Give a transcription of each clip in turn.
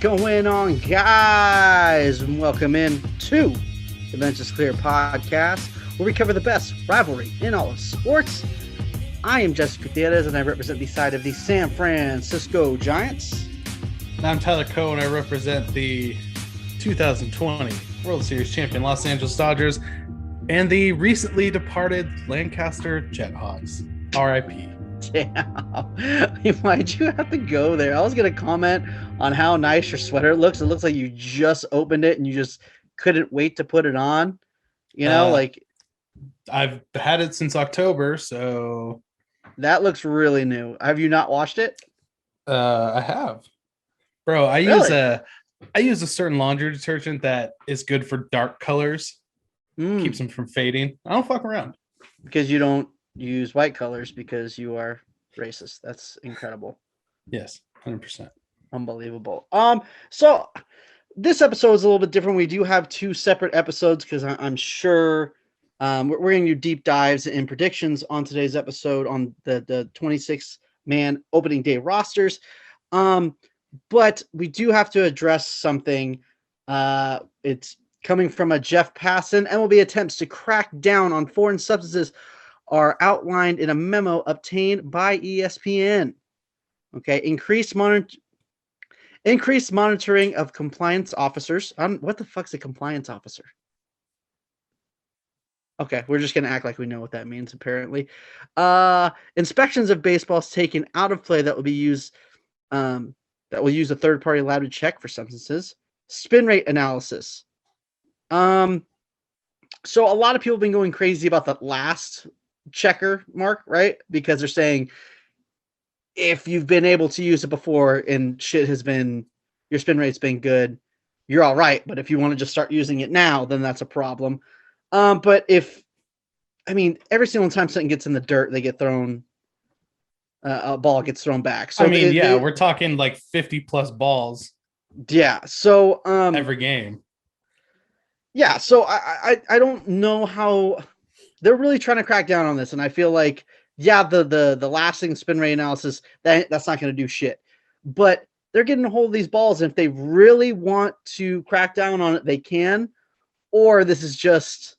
going on, guys? And welcome in to the Bench is Clear podcast, where we cover the best rivalry in all of sports. I am Jesse Gutierrez, and I represent the side of the San Francisco Giants. And I'm Tyler Coe, and I represent the 2020 World Series champion Los Angeles Dodgers and the recently departed Lancaster Jethawks. R.I.P. Damn. Why'd you have to go there? I was going to comment on how nice your sweater looks. It looks like you just opened it and you just couldn't wait to put it on. You know, like I've had it since October, so that looks really new. Have you not washed it? I have. Bro, I use a certain laundry detergent that is good for dark colors. Keeps them from fading. I don't fuck around. Because you don't use white colors because you are racist. That's incredible. Yes, 100%. Unbelievable. So this episode is a little bit different. We do have two separate episodes because I'm sure we're going to do deep dives and predictions on today's episode on the 26-man opening day rosters. But we do have to address something. It's coming from a Jeff Passan. MLB attempts to crack down on foreign substances are outlined in a memo obtained by ESPN. Okay, increased monitoring of compliance officers. What the fuck's a compliance officer? Okay, we're just gonna act like we know what that means. Apparently, inspections of baseballs taken out of play that will use a third-party lab to check for substances. Spin rate analysis. So a lot of people have been going crazy about that last checker mark, right? Because they're saying if you've been able to use it before and your spin rate's been good, you're all right. But if you want to just start using it now, then that's a problem. But every single time something gets in the dirt, they get thrown. A ball gets thrown back. So we're talking like 50 plus balls. Yeah. So every game. Yeah. So I don't know how they're really trying to crack down on this, and I feel like the lasting spin rate analysis that's not going to do shit, but they're getting a hold of these balls, and if they really want to crack down on it, they can, or this is just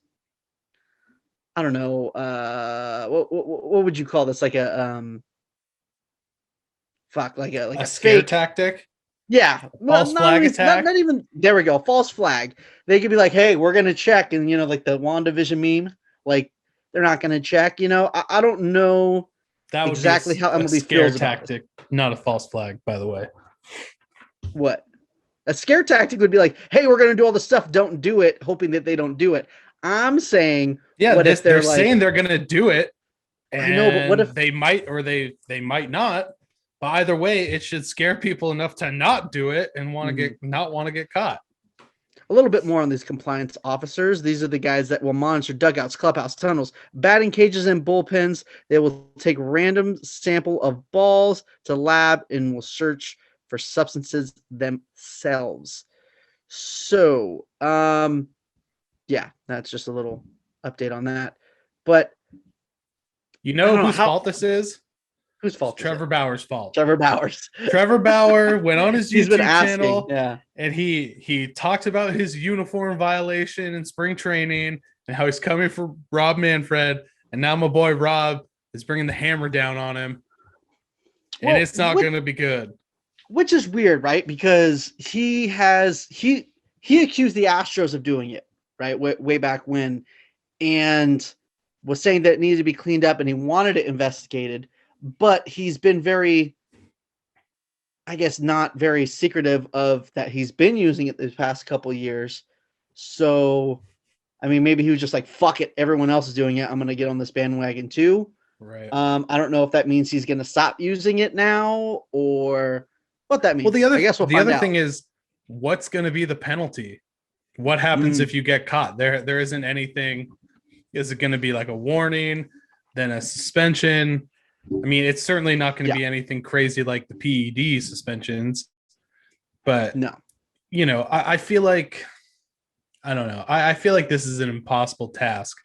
I don't know what would you call this, like a a scare fake tactic. Yeah, false flag attack. Not even. There we go. False flag. They could be like, "Hey, we're gonna check," and like the WandaVision meme, like they're not gonna check. I don't know that would exactly be how MLB scare feels tactic, about not a false flag, by the way. What a scare tactic would be like, "Hey, we're gonna do all the stuff. Don't do it," hoping that they don't do it. I'm saying, what if they're saying they're gonna do it? And I know, but what if they might or they might not? But either way, it should scare people enough to not do it and not want to get caught. A little bit more on these compliance officers. These are the guys that will monitor dugouts, clubhouse, tunnels, batting cages, and bullpens. They will take random sample of balls to lab and will search for substances themselves. So, that's just a little update on that. But you know whose fault this is? Whose fault? Trevor Bauer's fault. Trevor Bauer's. Trevor Bauer went on his YouTube channel, yeah, and he talked about his uniform violation in spring training and how he's coming for Rob Manfred, and now my boy Rob is bringing the hammer down on him, and it's not going to be good. Which is weird, right? Because he accused the Astros of doing it, right, way back when, and was saying that it needed to be cleaned up, and he wanted it investigated. But he's been very, I guess, not very secretive of that he's been using it the past couple of years. So, maybe he was just like, fuck it, everyone else is doing it. I'm going to get on this bandwagon too. Right. I don't know if that means he's going to stop using it now or what that means. Well, I guess we'll the find other out. thing is, what's going to be the penalty? What happens if you get caught? There isn't anything. Is it going to be like a warning, then a suspension? It's certainly not going to be anything crazy like the PED suspensions, but no, I feel like, I don't know. I feel like this is an impossible task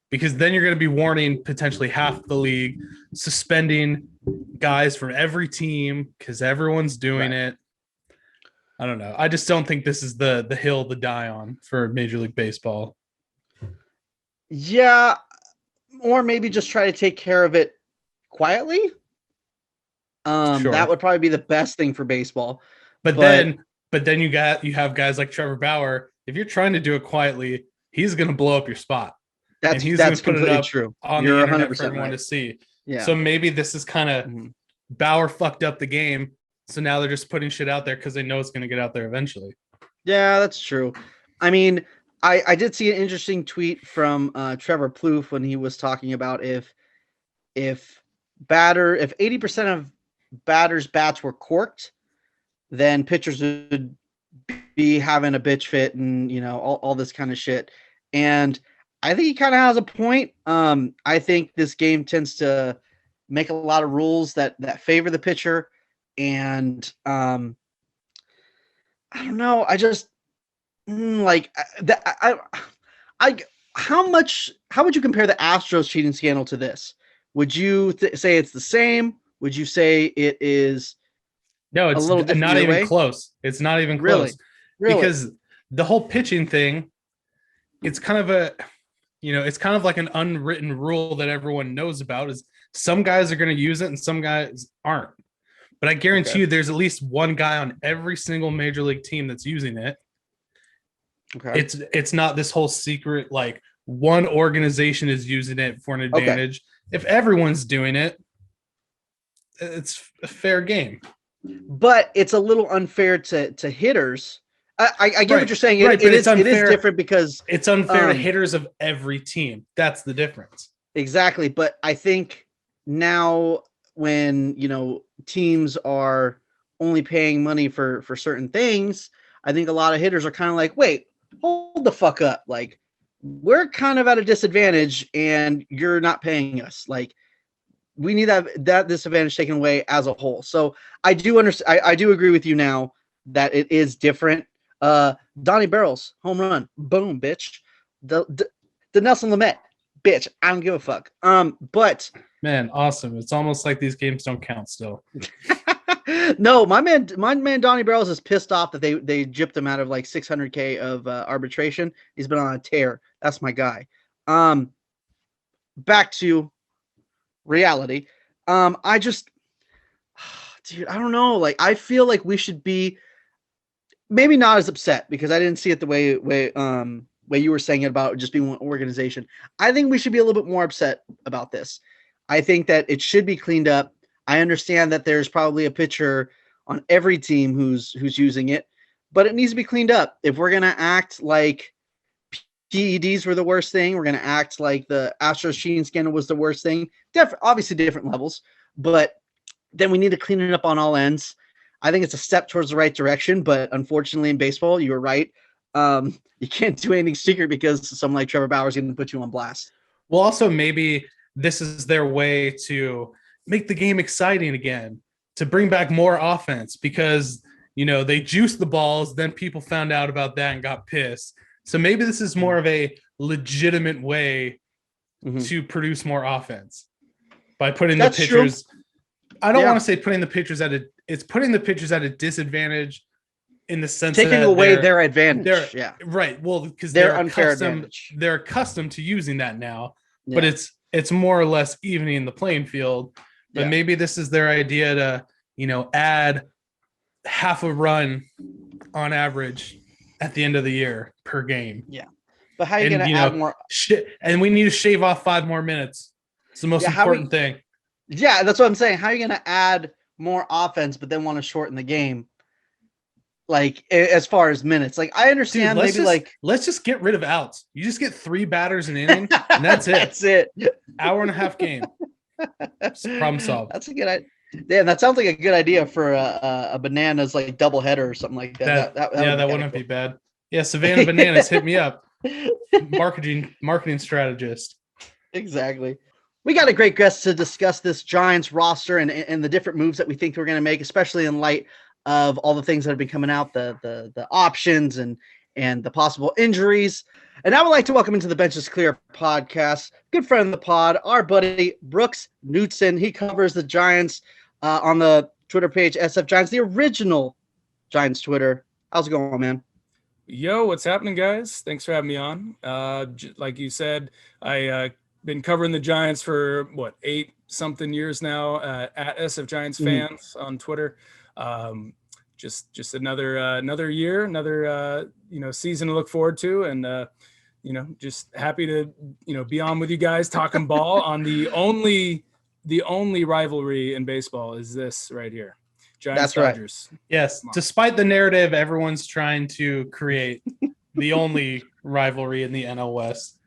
because then you're going to be warning potentially half the league, suspending guys from every team because everyone's doing it. I don't know. I just don't think this is the hill to die on for Major League Baseball. Yeah, or maybe just try to take care of it quietly. Sure. That would probably be the best thing for baseball. But then you have guys like Trevor Bauer. If you're trying to do it quietly, he's going to blow up your spot. That's completely true. On You're the internet 100% for everyone right. to see. Yeah. So maybe this is kind of Bauer fucked up the game. So now they're just putting shit out there because they know it's going to get out there eventually. Yeah, that's true. I mean, I did see an interesting tweet from Trevor Plouffe when he was talking about if 80% of batters' bats were corked, then pitchers would be having a bitch fit and all this kind of shit. And I think he kind of has a point. I think this game tends to make a lot of rules that favor the pitcher, and I don't know. I just like that. How would you compare the Astros cheating scandal to this? Would you say it's the same? Would you say it is? No, it's a little not even close. It's not even close. Really? Because the whole pitching thing, it's kind of it's kind of like an unwritten rule that everyone knows about is some guys are going to use it and some guys aren't. But I guarantee you there's at least one guy on every single major league team that's using it. Okay. It's not this whole secret, like one organization is using it for an advantage. Okay. If everyone's doing it, it's a fair game. But it's a little unfair to hitters. I get what you're saying. It is different because it's unfair to hitters of every team. That's the difference. Exactly. But I think now when, teams are only paying money for certain things, I think a lot of hitters are kind of like, wait, hold the fuck up. Like, we're kind of at a disadvantage and you're not paying us. Like, we need that disadvantage taken away as a whole. So I do understand. I do agree with you now that it is different. Donnie Barrels, home run, boom, bitch. The Nelson Lamet, bitch. I don't give a fuck. But man, awesome. It's almost like these games don't count still. No, my man Donnie Barrels is pissed off that they gypped him out of like $600K of arbitration. He's been on a tear. That's my guy. Back to reality. I just, dude, I don't know. Like, I feel like we should be maybe not as upset because I didn't see it the way you were saying it about just being one organization. I think we should be a little bit more upset about this. I think that it should be cleaned up. I understand that there's probably a pitcher on every team who's using it, but it needs to be cleaned up. If we're going to act like PEDs were the worst thing, we're going to act like the Astros cheating scandal was the worst thing. Obviously different levels, but then we need to clean it up on all ends. I think it's a step towards the right direction, but unfortunately in baseball, you were right. You can't do anything secret because someone like Trevor Bauer is going to put you on blast. Well, also maybe this is their way to make the game exciting again, to bring back more offense because, they juiced the balls. Then people found out about that and got pissed. So maybe this is more of a legitimate way to produce more offense by putting the pitchers. True. I don't want to say putting the pitchers it's putting the pitchers at a disadvantage in the sense taking that away their advantage. Yeah. Right. Well, because they're unfair advantage. They're accustomed to using that now, but it's more or less evening the playing field. But maybe this is their idea to, add half a run on average at the end of the year per game. Yeah. But how are you going to add more? And we need to shave off 5 more minutes. It's the most important thing. Yeah, that's what I'm saying. How are you going to add more offense, but then want to shorten the game? Like, as far as minutes, like, I understand. Dude, let's just get rid of outs. You just get 3 batters an inning, and that's it. That's it. Hour and a half game. Problem solved. That's a good idea. Damn, that sounds like a good idea for a bananas like double header or something like that. That wouldn't be bad. Yeah, Savannah Bananas, hit me up. Marketing strategist. Exactly. We got a great guest to discuss this Giants roster and the different moves that we think we're going to make, especially in light of all the things that have been coming out, the options and the possible injuries. And I would like to welcome into the Benches Clear podcast, good friend of the pod, our buddy Brooks Knudsen. He covers the Giants on the Twitter page SFGiants, the original Giants Twitter. How's it going, man? Yo, what's happening, guys? Thanks for having me on. Like you said, I been covering the Giants for what 8-something years now at SFGiants fans on Twitter. Just another year, another season to look forward to, and just happy to be on with you guys talking ball on the only rivalry in baseball is this right here. Giants Dodgers. Right. Yes, despite the narrative everyone's trying to create, the only rivalry in the NL West.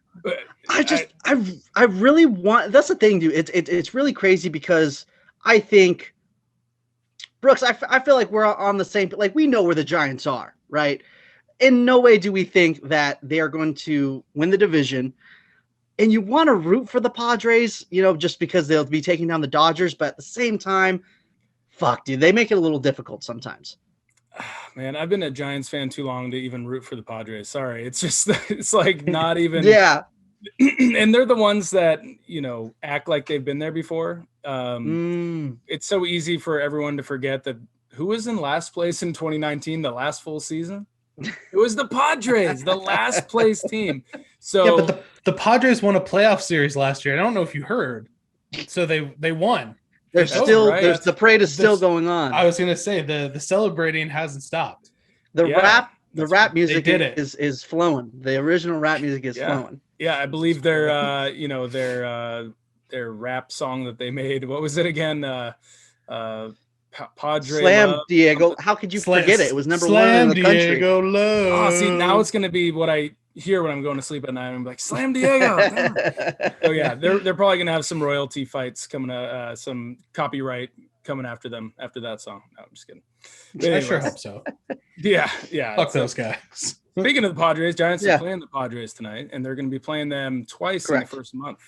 I really want. That's the thing, dude. It's really crazy because I think Brooks. I feel like we're on the same. Like we know where the Giants are, right? In no way do we think that they are going to win the division. And you want to root for the Padres, just because they'll be taking down the Dodgers, but at the same time. Fuck, dude, they make it a little difficult sometimes. Man, I've been a Giants fan too long to even root for the Padres. Sorry, it's like not even. Yeah. And they're the ones that act like they've been there before. It's so easy for everyone to forget that who was in last place in 2019, the last full season. It was the Padres, the last place team. So yeah, but the Padres won a playoff series last year. I don't know if you heard. So they won. There's the parade is still going on. I was gonna say the celebrating hasn't stopped. The rap music is flowing. The original rap music is flowing. Yeah, I believe their rap song that they made. What was it again? Padre Slam Love, Diego. How could you forget it? It was number one in the country. Diego Love. Oh, see, now it's gonna be what I hear when I'm going to sleep at night. I'm like, Slam Diego. Oh yeah, they're probably gonna have some royalty fights coming, some copyright coming after them after that song. No, I'm just kidding. I sure hope so. Yeah. Fuck those guys. Speaking of the Padres, Giants are playing the Padres tonight, and they're going to be playing them twice in the first month.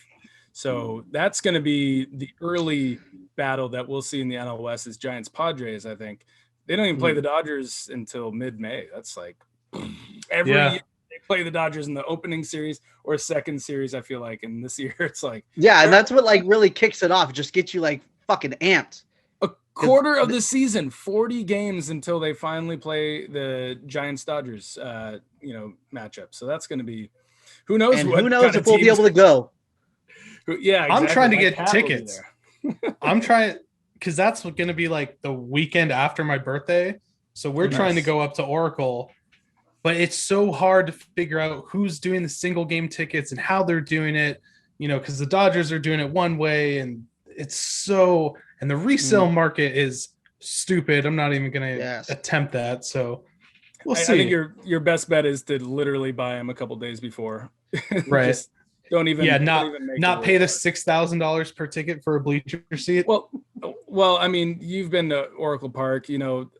So that's going to be the early battle that we'll see in the NL West is Giants Padres. I think they don't even play the Dodgers until mid-May. That's like every year. Play the Dodgers in the opening series or second series, I feel like, and this year it's like and that's what like really kicks it off. It just gets you like fucking amped. A quarter of the season, 40 games until they finally play the Giants Dodgers matchup. So that's going to be who knows if we'll be able to go. Yeah, exactly. I'm trying to get tickets. I'm trying because that's going to be like the weekend after my birthday. So we're trying to go up to Oracle. But it's so hard to figure out who's doing the single game tickets and how they're doing it, because the Dodgers are doing it one way and and the resale market is stupid. I'm not even going to attempt that. So we'll see. I think your best bet is to literally buy them a couple days before. Right. Just don't even not pay the $6,000 per ticket for a bleacher seat. Well, I mean, you've been to Oracle Park,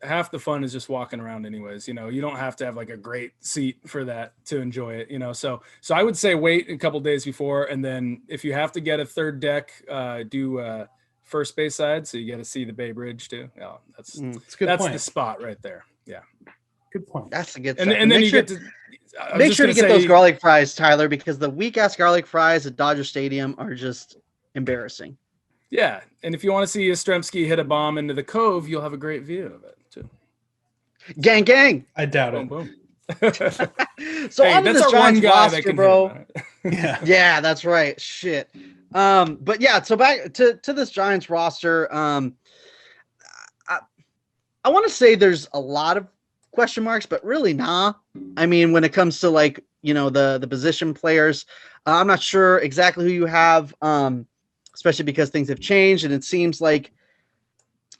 half the fun is just walking around anyways, you don't have to have like a great seat for that to enjoy it, so I would say wait a couple days before. And then if you have to get a third deck, do first base side. So you get to see the Bay Bridge too. Yeah. That's the spot right there. Yeah. Good point. That's a good and then you get to make sure to get those garlic fries, Tyler, because the weak ass garlic fries at Dodger Stadium are just embarrassing. Yeah, and if you want to see Yastrzemski hit a bomb into the Cove, you'll have a great view of it too. Gang, gang. I doubt it. Boom. So on that's this our Giants one guy roster, that can bro. Yeah, that's right. Shit. But yeah, so back to this Giants roster. I want to say there's a lot of question marks, but really nah. I mean, when it comes to like, the position players, I'm not sure exactly who you have, especially because things have changed. And it seems like,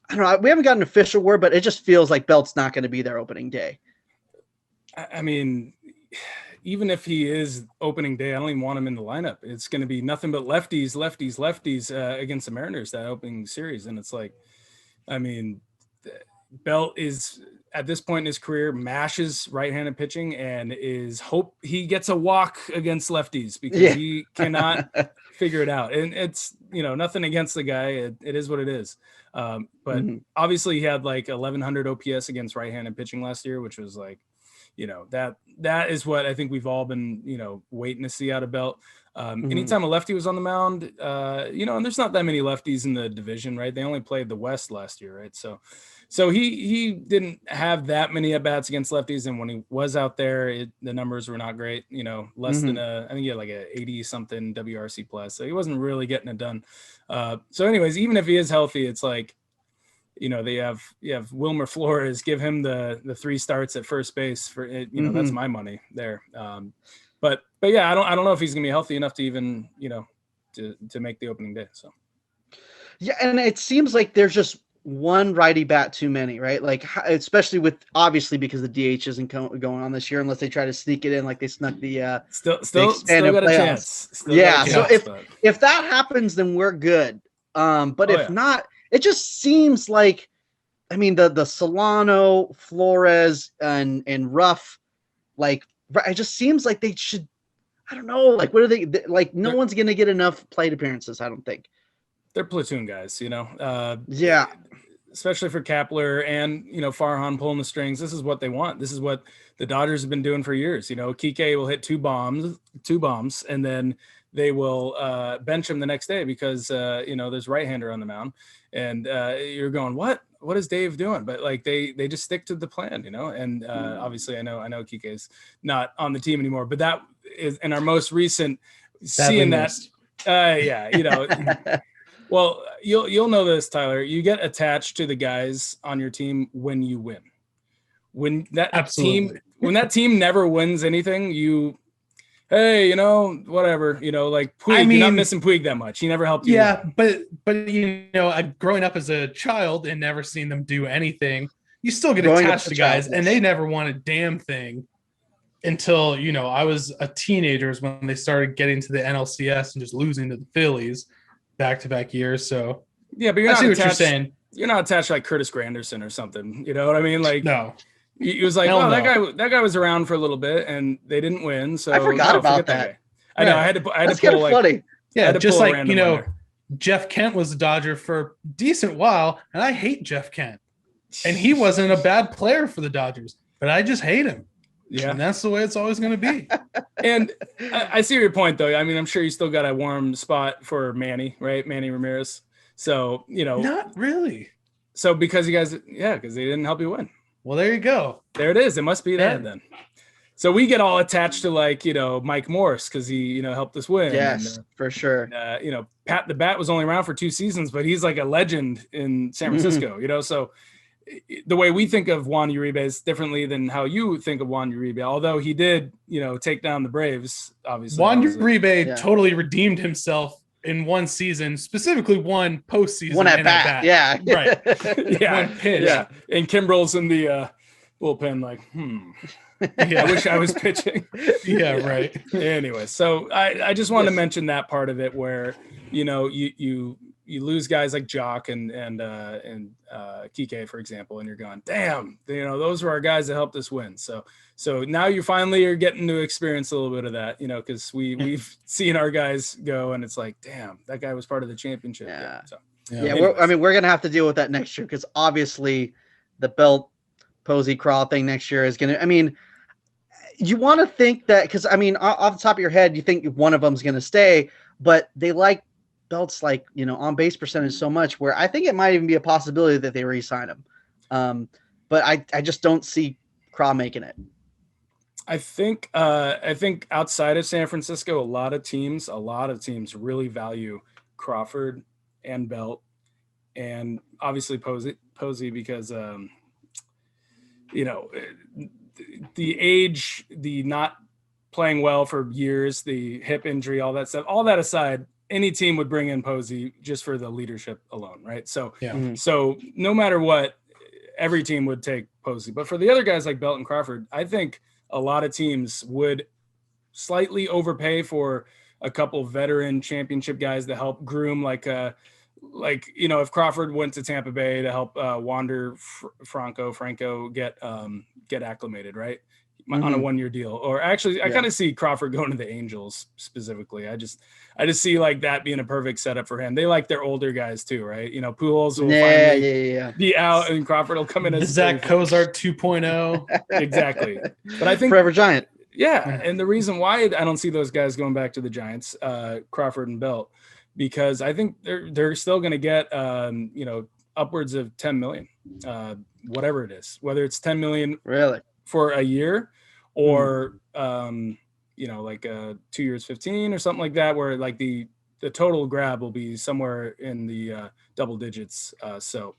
I don't know, we haven't got an official word, but it just feels like Belt's not going to be there opening day. I mean, even if he is opening day, I don't even want him in the lineup. It's going to be nothing but lefties against the Mariners, that opening series. And it's like, I mean, Belt is at this point in his career mashes right-handed pitching and hope he gets a walk against lefties because he cannot figure it out. And it's, nothing against the guy. It is what it is. But obviously he had like 1100 OPS against right-handed pitching last year, which was like, that is what I think we've all been, waiting to see out of Belt. Anytime a lefty was on the mound, and there's not that many lefties in the division, right? They only played the West last year, right? So So he didn't have that many at bats against lefties, and when he was out there, the numbers were not great. Less than I think he had like a 80 something WRC plus, so he wasn't really getting it done. So, anyways, even if he is healthy, it's like, they have Wilmer Flores, give him the 3 starts at first base for it. That's my money there. But yeah, I don't know if he's gonna be healthy enough to even to make the opening day. So yeah, and it seems like there's just one righty bat too many, right? Like, especially with, obviously, because the DH isn't going on this year, unless they try to sneak it in like they snuck the still got a chance. So if that happens, then we're good. But if not, it just seems like, I mean, the Solano, Flores, and Ruff, like, it just seems like they should, I don't know, like, what are they like? No one's gonna get enough plate appearances, I don't think. They're platoon guys, Yeah. Especially for Kapler and, Farhan pulling the strings. This is what they want. This is what the Dodgers have been doing for years. Kike will hit two bombs, and then they will bench him the next day because, there's right-hander on the mound. And you're going, what is Dave doing? But like, they just stick to the plan, and obviously I know Kike's not on the team anymore, but that is in our most recent seeing that. Well, you'll know this, Tyler. You get attached to the guys on your team when you win. When that team never wins anything, hey, whatever, like Puig, you're not missing Puig that much. He never helped you. Yeah, but growing up as a child and never seeing them do anything, you still get attached to guys, and they never want a damn thing until, I was a teenager when they started getting to the NLCS and just losing to the Phillies back-to-back years. So yeah, but you're not attached, what you're saying. You're not attached like Curtis Granderson or something. You know what I mean? Like, no. He was like, that guy was around for a little bit and they didn't win. So I forgot about that. Guy. I know. I had to pull like funny. Yeah, just like Jeff Kent was a Dodger for a decent while, and I hate Jeff Kent. And he wasn't a bad player for the Dodgers, but I just hate him. Yeah, and that's the way it's always going to be. And I see your point, though. I mean, I'm sure you still got a warm spot for Manny, right? Manny Ramirez. So, not really. So because you guys, because they didn't help you win. Well, there you go. There it is. It must be that then. So we get all attached to like, Mike Morse because he, helped us win. Yes, and, for sure. Pat the Bat was only around for 2 seasons, but he's like a legend in San Francisco, So the way we think of Juan Uribe is differently than how you think of Juan Uribe, although he did, take down the Braves, obviously. Juan Uribe totally redeemed himself in one season, specifically one postseason. One at bat. Yeah. Right. One pitch. Yeah. And Kimbrel's in the bullpen like, I wish I was pitching. Yeah, right. Anyway, so I just wanted to mention that part of it where, you lose guys like Jock and Kike, for example, and you're going, damn, those were our guys that helped us win. So now you finally are getting to experience a little bit of that, because we've seen our guys go, and it's like, damn, that guy was part of the championship. Yeah. So, we're gonna have to deal with that next year because obviously the Belt Posey Crawl thing next year is gonna. I mean, you want to think that because off the top of your head, you think one of them's gonna stay, but they like Belt's like on base percentage so much where I think it might even be a possibility that they re-sign him. But I just don't see Craw making it. I think outside of San Francisco, a lot of teams really value Crawford and Belt, and obviously Posey because the age, the not playing well for years, the hip injury, all that stuff, all that aside, any team would bring in Posey just for the leadership alone, right? So, So no matter what, every team would take Posey. But for the other guys like Belt and Crawford, I think a lot of teams would slightly overpay for a couple veteran championship guys to help groom, if Crawford went to Tampa Bay to help Wander Franco get acclimated, right? On a 1-year deal. Or actually, I kind of see Crawford going to the Angels specifically. I just see like that being a perfect setup for him. They like their older guys too, right? Pujols will finally be out, and Crawford will come in as Zach Cozart 2.0. Exactly. But I think Forever Giant. Yeah, and the reason why I don't see those guys going back to the Giants, Crawford and Belt, because I think they're still going to get upwards of $10 million whatever it is, whether it's 10 million Really? for a year or like 2 years 15 or something like that, where like the total grab will be somewhere in the double digits. So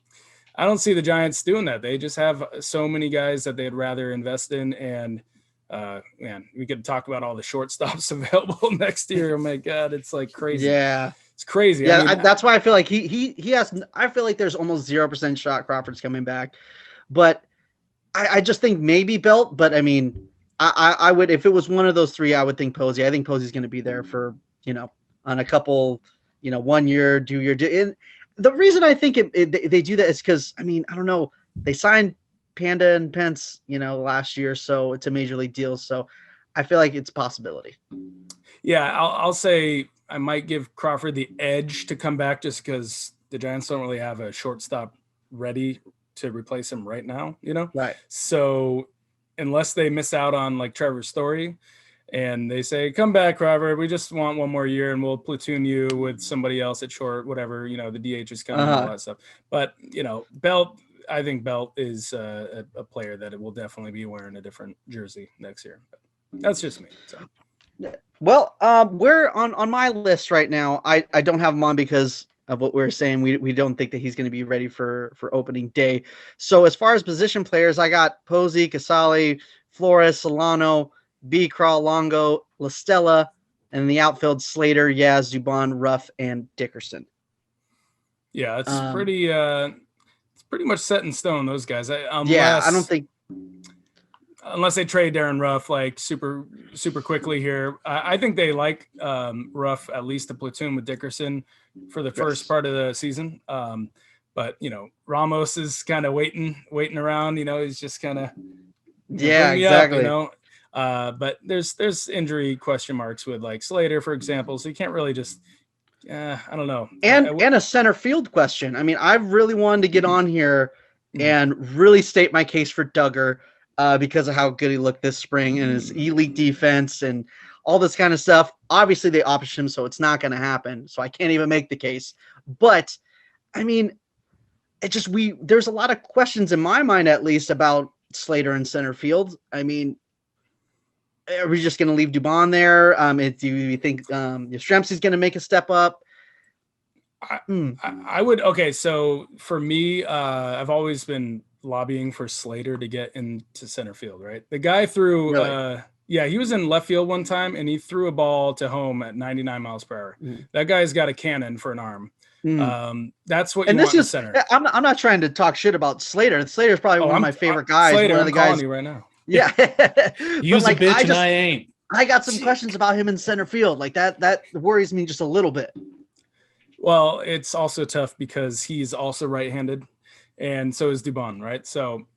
I don't see the Giants doing that. They just have so many guys that they'd rather invest in. And man, we could talk about all the shortstops available next year. Oh my God, it's like crazy. Yeah. It's crazy. Yeah, I mean, that's why I feel like he has. I feel like there's almost 0% shot Crawford's coming back, but I just think maybe Belt. But I mean, I would, if it was one of those three, I would think Posey. I think Posey's going to be there for on a couple 1 year, 2 year. And the reason I think they do that is because I mean I don't know, they signed Panda and Pence last year, so it's a major league deal. So I feel like it's a possibility. Yeah, I'll say I might give Crawford the edge to come back just because the Giants don't really have a shortstop ready to replace him right now, Right. So unless they miss out on like Trevor Story and they say, come back, Crawford, we just want 1 more year and we'll platoon you with somebody else at short, whatever, the DH is coming, all that stuff. But, Belt, I think Belt is a player that it will definitely be wearing a different jersey next year. But that's just me. So. Well, we're on my list right now. I don't have him on because of what we were saying. We don't think that he's going to be ready for opening day. So as far as position players, I got Posey, Casale, Flores, Solano, B. Crawl, Longo, La Stella, and in the outfield, Slater, Yaz, Dubon, Ruff, and Dickerson. Yeah, it's pretty much set in stone, those guys. I don't think. Unless they trade Darren Ruff like super quickly here, I think they like Ruff at least a platoon with Dickerson for the first part of the season. But Ramos is kind of waiting around. He's just kind of exactly. Up, but there's injury question marks with like Slater, for example. So you can't really just I don't know. And a center field question. I mean, I really wanted to get on here and really state my case for Duggar. Because of how good he looked this spring and his elite defense and all this kind of stuff. Obviously, they optioned him, so it's not going to happen. So I can't even make the case. But, I mean, there's a lot of questions in my mind, at least, about Slater in center field. I mean, are we just going to leave Dubon there? Do you think Yastrzemski's going to make a step up? I would. Okay, so for me, I've always been lobbying for Slater to get into center field, right? The guy threw really? He was in left field one time and he threw a ball to home at 99 miles per hour. That guy's got a cannon for an arm. That's what you want in the center. I'm not trying to talk shit about Slater. Slater's probably one of my favorite guys. Slater, one of the guys right now. Yeah. Use a bitch and I ain't. I got some questions about him in center field. Like that worries me just a little bit. Well, it's also tough because he's also right-handed. And so is Dubon, right? So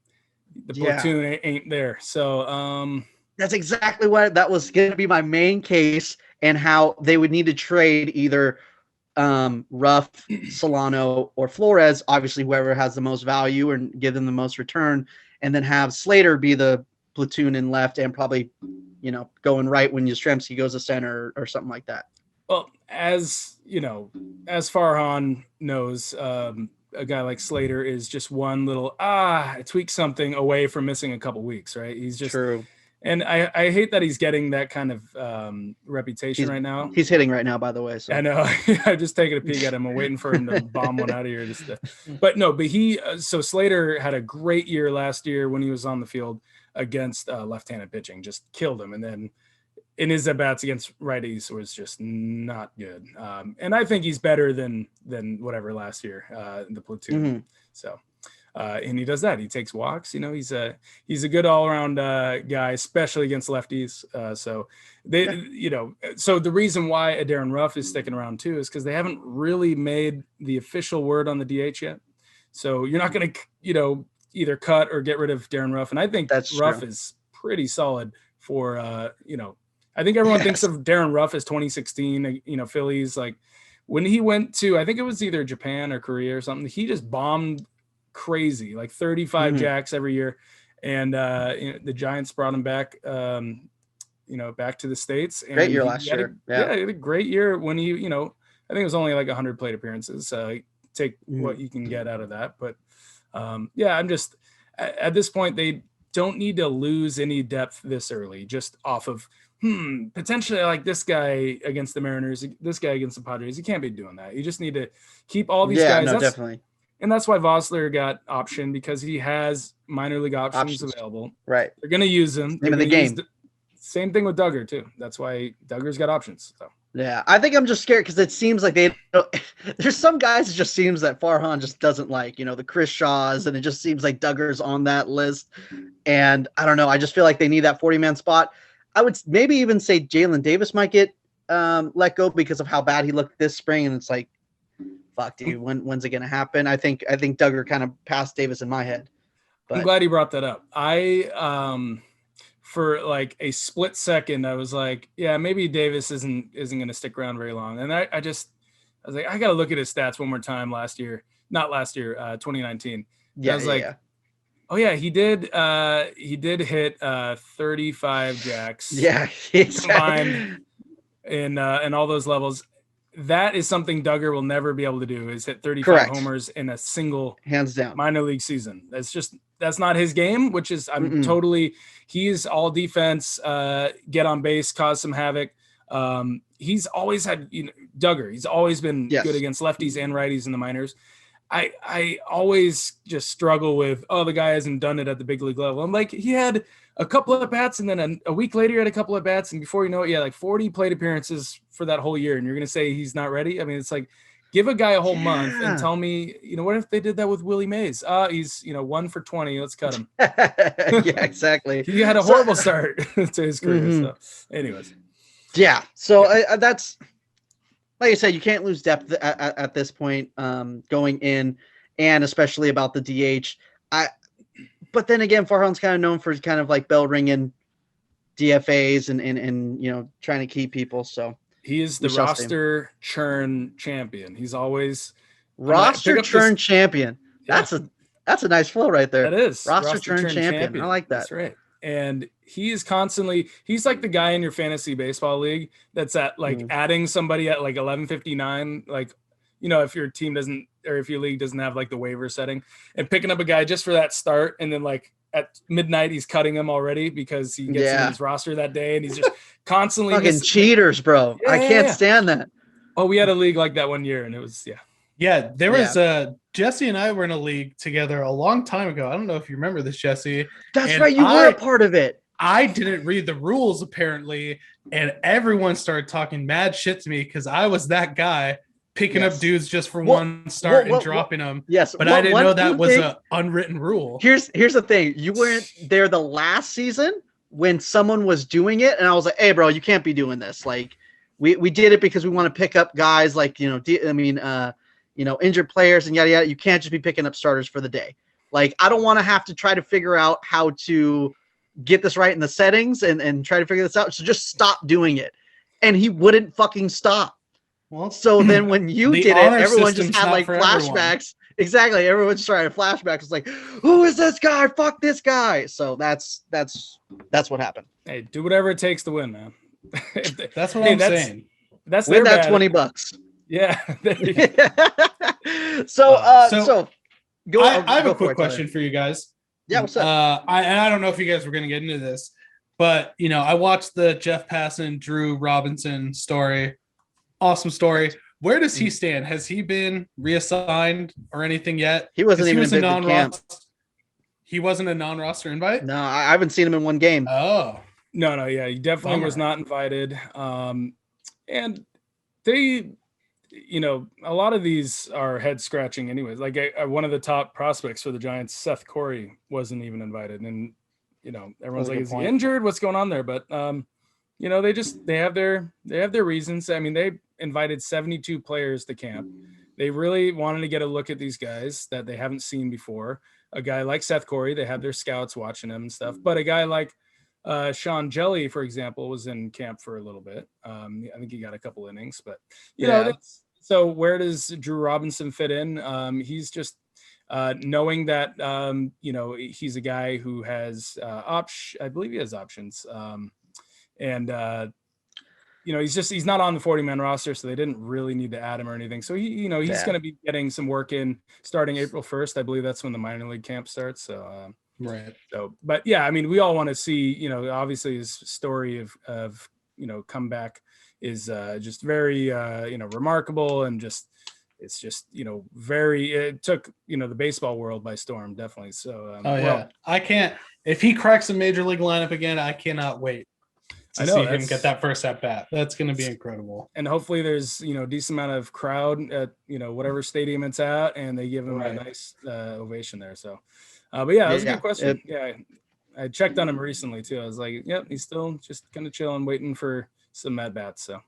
the platoon ain't there. So that's exactly what that was going to be my main case, and how they would need to trade either Ruff, Solano, or Flores, obviously whoever has the most value and give them the most return, and then have Slater be the platoon in left and probably going right when Yastrzemski goes to center or something like that. Well, as Farhan knows, a guy like Slater is just one little tweak something away from missing a couple weeks, right? He's just true. And I hate that he's getting that kind of reputation right now. He's hitting right now, by the way. So. I know. I'm just taking a peek at him. I'm waiting for him to bomb one out of here. But Slater had a great year last year when he was on the field against left-handed pitching, just killed him. And then in his at-bats against righties was just not good. And I think he's better than whatever last year in the platoon. Mm-hmm. So, and he does that. He takes walks. He's a good all-around guy, especially against lefties. So the reason why Darren Ruff is sticking around too is because they haven't really made the official word on the DH yet. So you're not going to, either cut or get rid of Darren Ruff. And I think Ruff is pretty solid for, I think everyone thinks of Darren Ruff as 2016, Phillies. Like when he went to, I think it was either Japan or Korea or something, he just bombed crazy, like 35 jacks every year. And the Giants brought him back, back to the States. And great year last year. He had a great year when he, I think it was only like 100 plate appearances. Take what you can get out of that. But Yeah, I'm just at this point, they don't need to lose any depth this early, just off of potentially like this guy against the Mariners, this guy against the Padres. You can't be doing that. You just need to keep all these guys. No, definitely. And that's why Vossler got optioned, because he has minor league options available. Right. They're going to use them. Name of the game. Same thing with Duggar too. That's why Duggar's got options. So. Yeah, I think I'm just scared because it seems like there's some guys it just seems that Farhan just doesn't like, the Chris Shaws, and it just seems like Duggar's on that list. And I don't know, I just feel like they need that 40-man spot. I would maybe even say Jalen Davis might get let go because of how bad he looked this spring, and it's like, fuck, dude, when's it gonna happen? I think Duggar kind of passed Davis in my head. But I'm glad he brought that up. For like a split second, I was like, yeah, maybe Davis isn't going to stick around very long. And I was like, I got to look at his stats one more time 2019. Yeah, I was like, oh yeah, he did hit 35 jacks. Yeah, combined in all those levels. That is something Duggar will never be able to do, is hit 35 Correct. homers in a single hands down minor league season. That's not his game, which is he's all defense, get on base, cause some havoc. He's always had, Duggar, he's always been good against lefties and righties in the minors. I always just struggle with, the guy hasn't done it at the big league level. I'm like, he had a couple of bats, and then a week later he had a couple of bats, and before you know it, like 40 plate appearances for that whole year, and you're going to say he's not ready? I mean, it's like, give a guy a whole month and tell me, what if they did that with Willie Mays? He's, 1 for 20. Let's cut him. Yeah, exactly. He had a horrible start to his career. Mm-hmm. So anyways. Yeah. So that's, like I said, you can't lose depth at this point going in, and especially about the DH. But then again, Farhan's kind of known for kind of like bell ringing DFAs and trying to keep people. So he is the roster churn champion. He's always roster churn champion. Yeah. That's a nice flow right there. That is roster churn champion. I like that. That's right. And he's like the guy in your fantasy baseball league that's at like adding somebody at like 11:59, like, if your team doesn't, or if your league doesn't have like the waiver setting, and picking up a guy just for that start, and then like at midnight he's cutting him already because he gets in his roster that day, and he's just constantly fucking cheaters, bro. I can't stand that. Oh, we had a league like that one year, and it was there was Jesse and I were in a league together a long time ago. I don't know if you remember this, Jesse. That's right, you were a part of it. I didn't read the rules apparently, and everyone started talking mad shit to me because I was that guy picking up dudes just for one start and dropping them. Yes, but I didn't know that was an unwritten rule. Here's the thing: you weren't there the last season when someone was doing it, and I was like, "Hey, bro, you can't be doing this." Like, we did it because we want to pick up guys like injured players and yada yada. You can't just be picking up starters for the day. Like, I don't want to have to try to figure out how to get this right in the settings and try to figure this out. So just stop doing it. And he wouldn't fucking stop. Well, so then when you did it, everyone just had like flashbacks. Everyone. Exactly. Everyone just started flashbacks. It's like, who is this guy? Fuck this guy. So that's what happened. Hey, do whatever it takes to win, man. That's what I'm saying. That's win that $20. Yeah. So go. I have a quick question for you guys. Yeah, what's up? I don't know if you guys were going to get into this, but I watched the Jeff Passan, Drew Robinson story. Awesome story. Where does he stand? Has he been reassigned or anything yet? He wasn't even in camp. He wasn't a non-roster invite? No, I haven't seen him in one game. Oh. No, yeah, he definitely was not invited. And they, a lot of these are head scratching anyways. Like one of the top prospects for the Giants, Seth Corey, wasn't even invited. And, everyone's like, is he injured? What's going on there? But, they have their reasons. I mean, they invited 72 players to camp. They really wanted to get a look at these guys that they haven't seen before. A guy like Seth Corey, they have their scouts watching him and stuff. But a guy like Sean Jelly, for example, was in camp for a little bit. I think he got a couple innings, but so where does Drew Robinson fit in? He's just knowing that he's a guy who has I believe he has options. he's not on the 40-man roster, so they didn't really need to add him or anything. So he's going to be getting some work in starting April 1st. I believe that's when the minor league camp starts. So right. So, but yeah, I mean, we all want to see, obviously his story of comeback is just very remarkable, and it's just it took the baseball world by storm, definitely. So I can't, if he cracks a major league lineup again, I cannot wait to see him get that first at bat. That's going to be incredible. And hopefully there's decent amount of crowd at whatever stadium it's at, and they give him a nice ovation there. So but yeah, that was a good question. I checked on him recently too. I was like, yep, he's still just kind of chilling, waiting for some at bats. So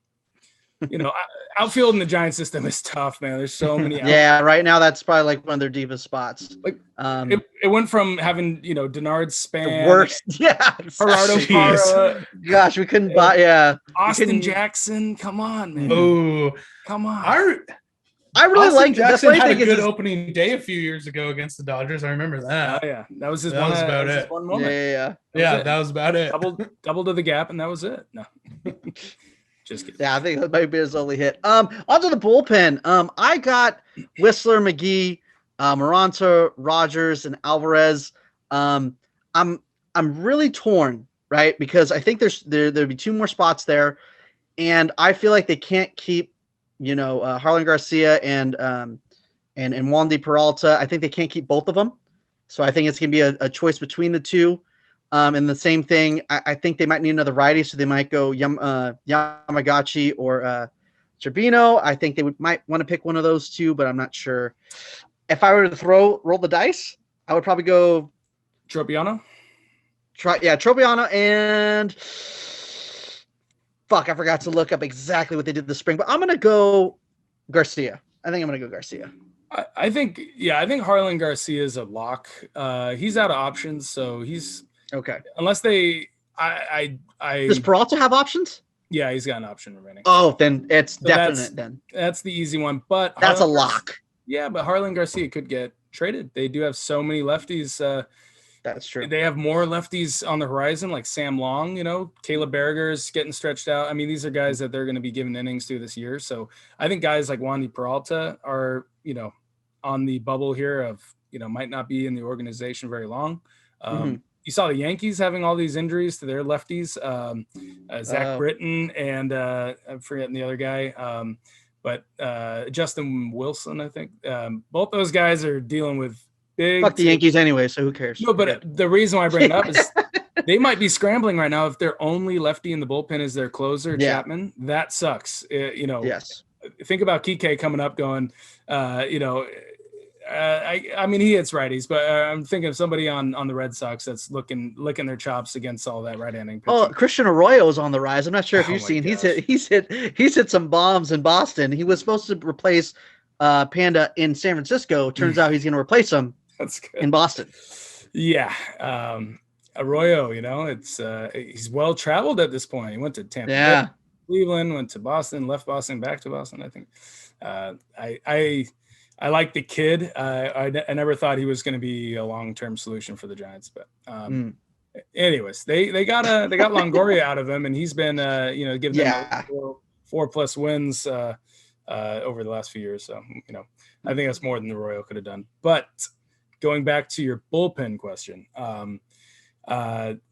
outfield in the Giants system is tough, man. There's so many. Yeah, right now that's probably like one of their deepest spots. Like it went from having Denard Span, the worst, Gerardo Parra. Gosh, we couldn't buy. Austin Jackson, come on, man. Oh, come on. I really like Jackson. Had a good opening day a few years ago against the Dodgers. I remember that. Oh yeah, that was his. That was about it. One moment. Yeah, that was about it. Double to the gap, and that was it. No. Just kidding. Yeah, I think that might be his only hit. Onto the bullpen. I got Whistler, McGee, Moranta, Rogers, and Alvarez. I'm really torn, right? Because I think there'll be two more spots there, and I feel like they can't keep, Harlan Garcia and Wandy Peralta. I think they can't keep both of them, so I think it's gonna be a choice between the two. And the same thing, I think they might need another righty, so they might go Yamagaki or Tribino. I think they might want to pick one of those two, but I'm not sure. If I were to roll the dice, I would probably go Tropiano. Tropiano, and I forgot to look up exactly what they did this spring, but I'm gonna go Garcia. I think I'm gonna go Garcia. I think Harlan Garcia is a lock. He's out of options, so he's. Okay. Unless they, does Peralta have options? Yeah, he's got an option remaining. Oh, then it's definite. That's the easy one, but that's a lock. Yeah, but Harlan Garcia could get traded. They do have so many lefties. That's true. They have more lefties on the horizon, like Sam Long. Caleb Berger's getting stretched out. I mean, these are guys that they're going to be giving innings to this year. So I think guys like Wandy Peralta are, on the bubble here of, might not be in the organization very long. You saw the Yankees having all these injuries to their lefties, Zach Britton and I'm forgetting the other guy, but Justin Wilson, I think. Both those guys are dealing with big. Fuck the Yankees anyway, so who cares? No, but the reason why I bring it up is they might be scrambling right now if their only lefty in the bullpen is their closer, Chapman. That sucks. Yes. Think about Kike coming up going, I mean, he hits righties, but I'm thinking of somebody on the Red Sox that's licking their chops against all that right-handing pitching. Oh, Christian Arroyo is on the rise. I'm not sure if you've seen. He's hit some bombs in Boston. He was supposed to replace Panda in San Francisco. Turns out he's going to replace him in Boston. Yeah, Arroyo. It's he's well traveled at this point. He went to Tampa. Yeah. Cleveland, went to Boston, left Boston, back to Boston. I think. I like the kid. I never thought he was going to be a long-term solution for the Giants, but anyways, they got Longoria out of him, and he's been giving them 4+ wins over the last few years. So I think that's more than the Royal could have done. But going back to your bullpen question,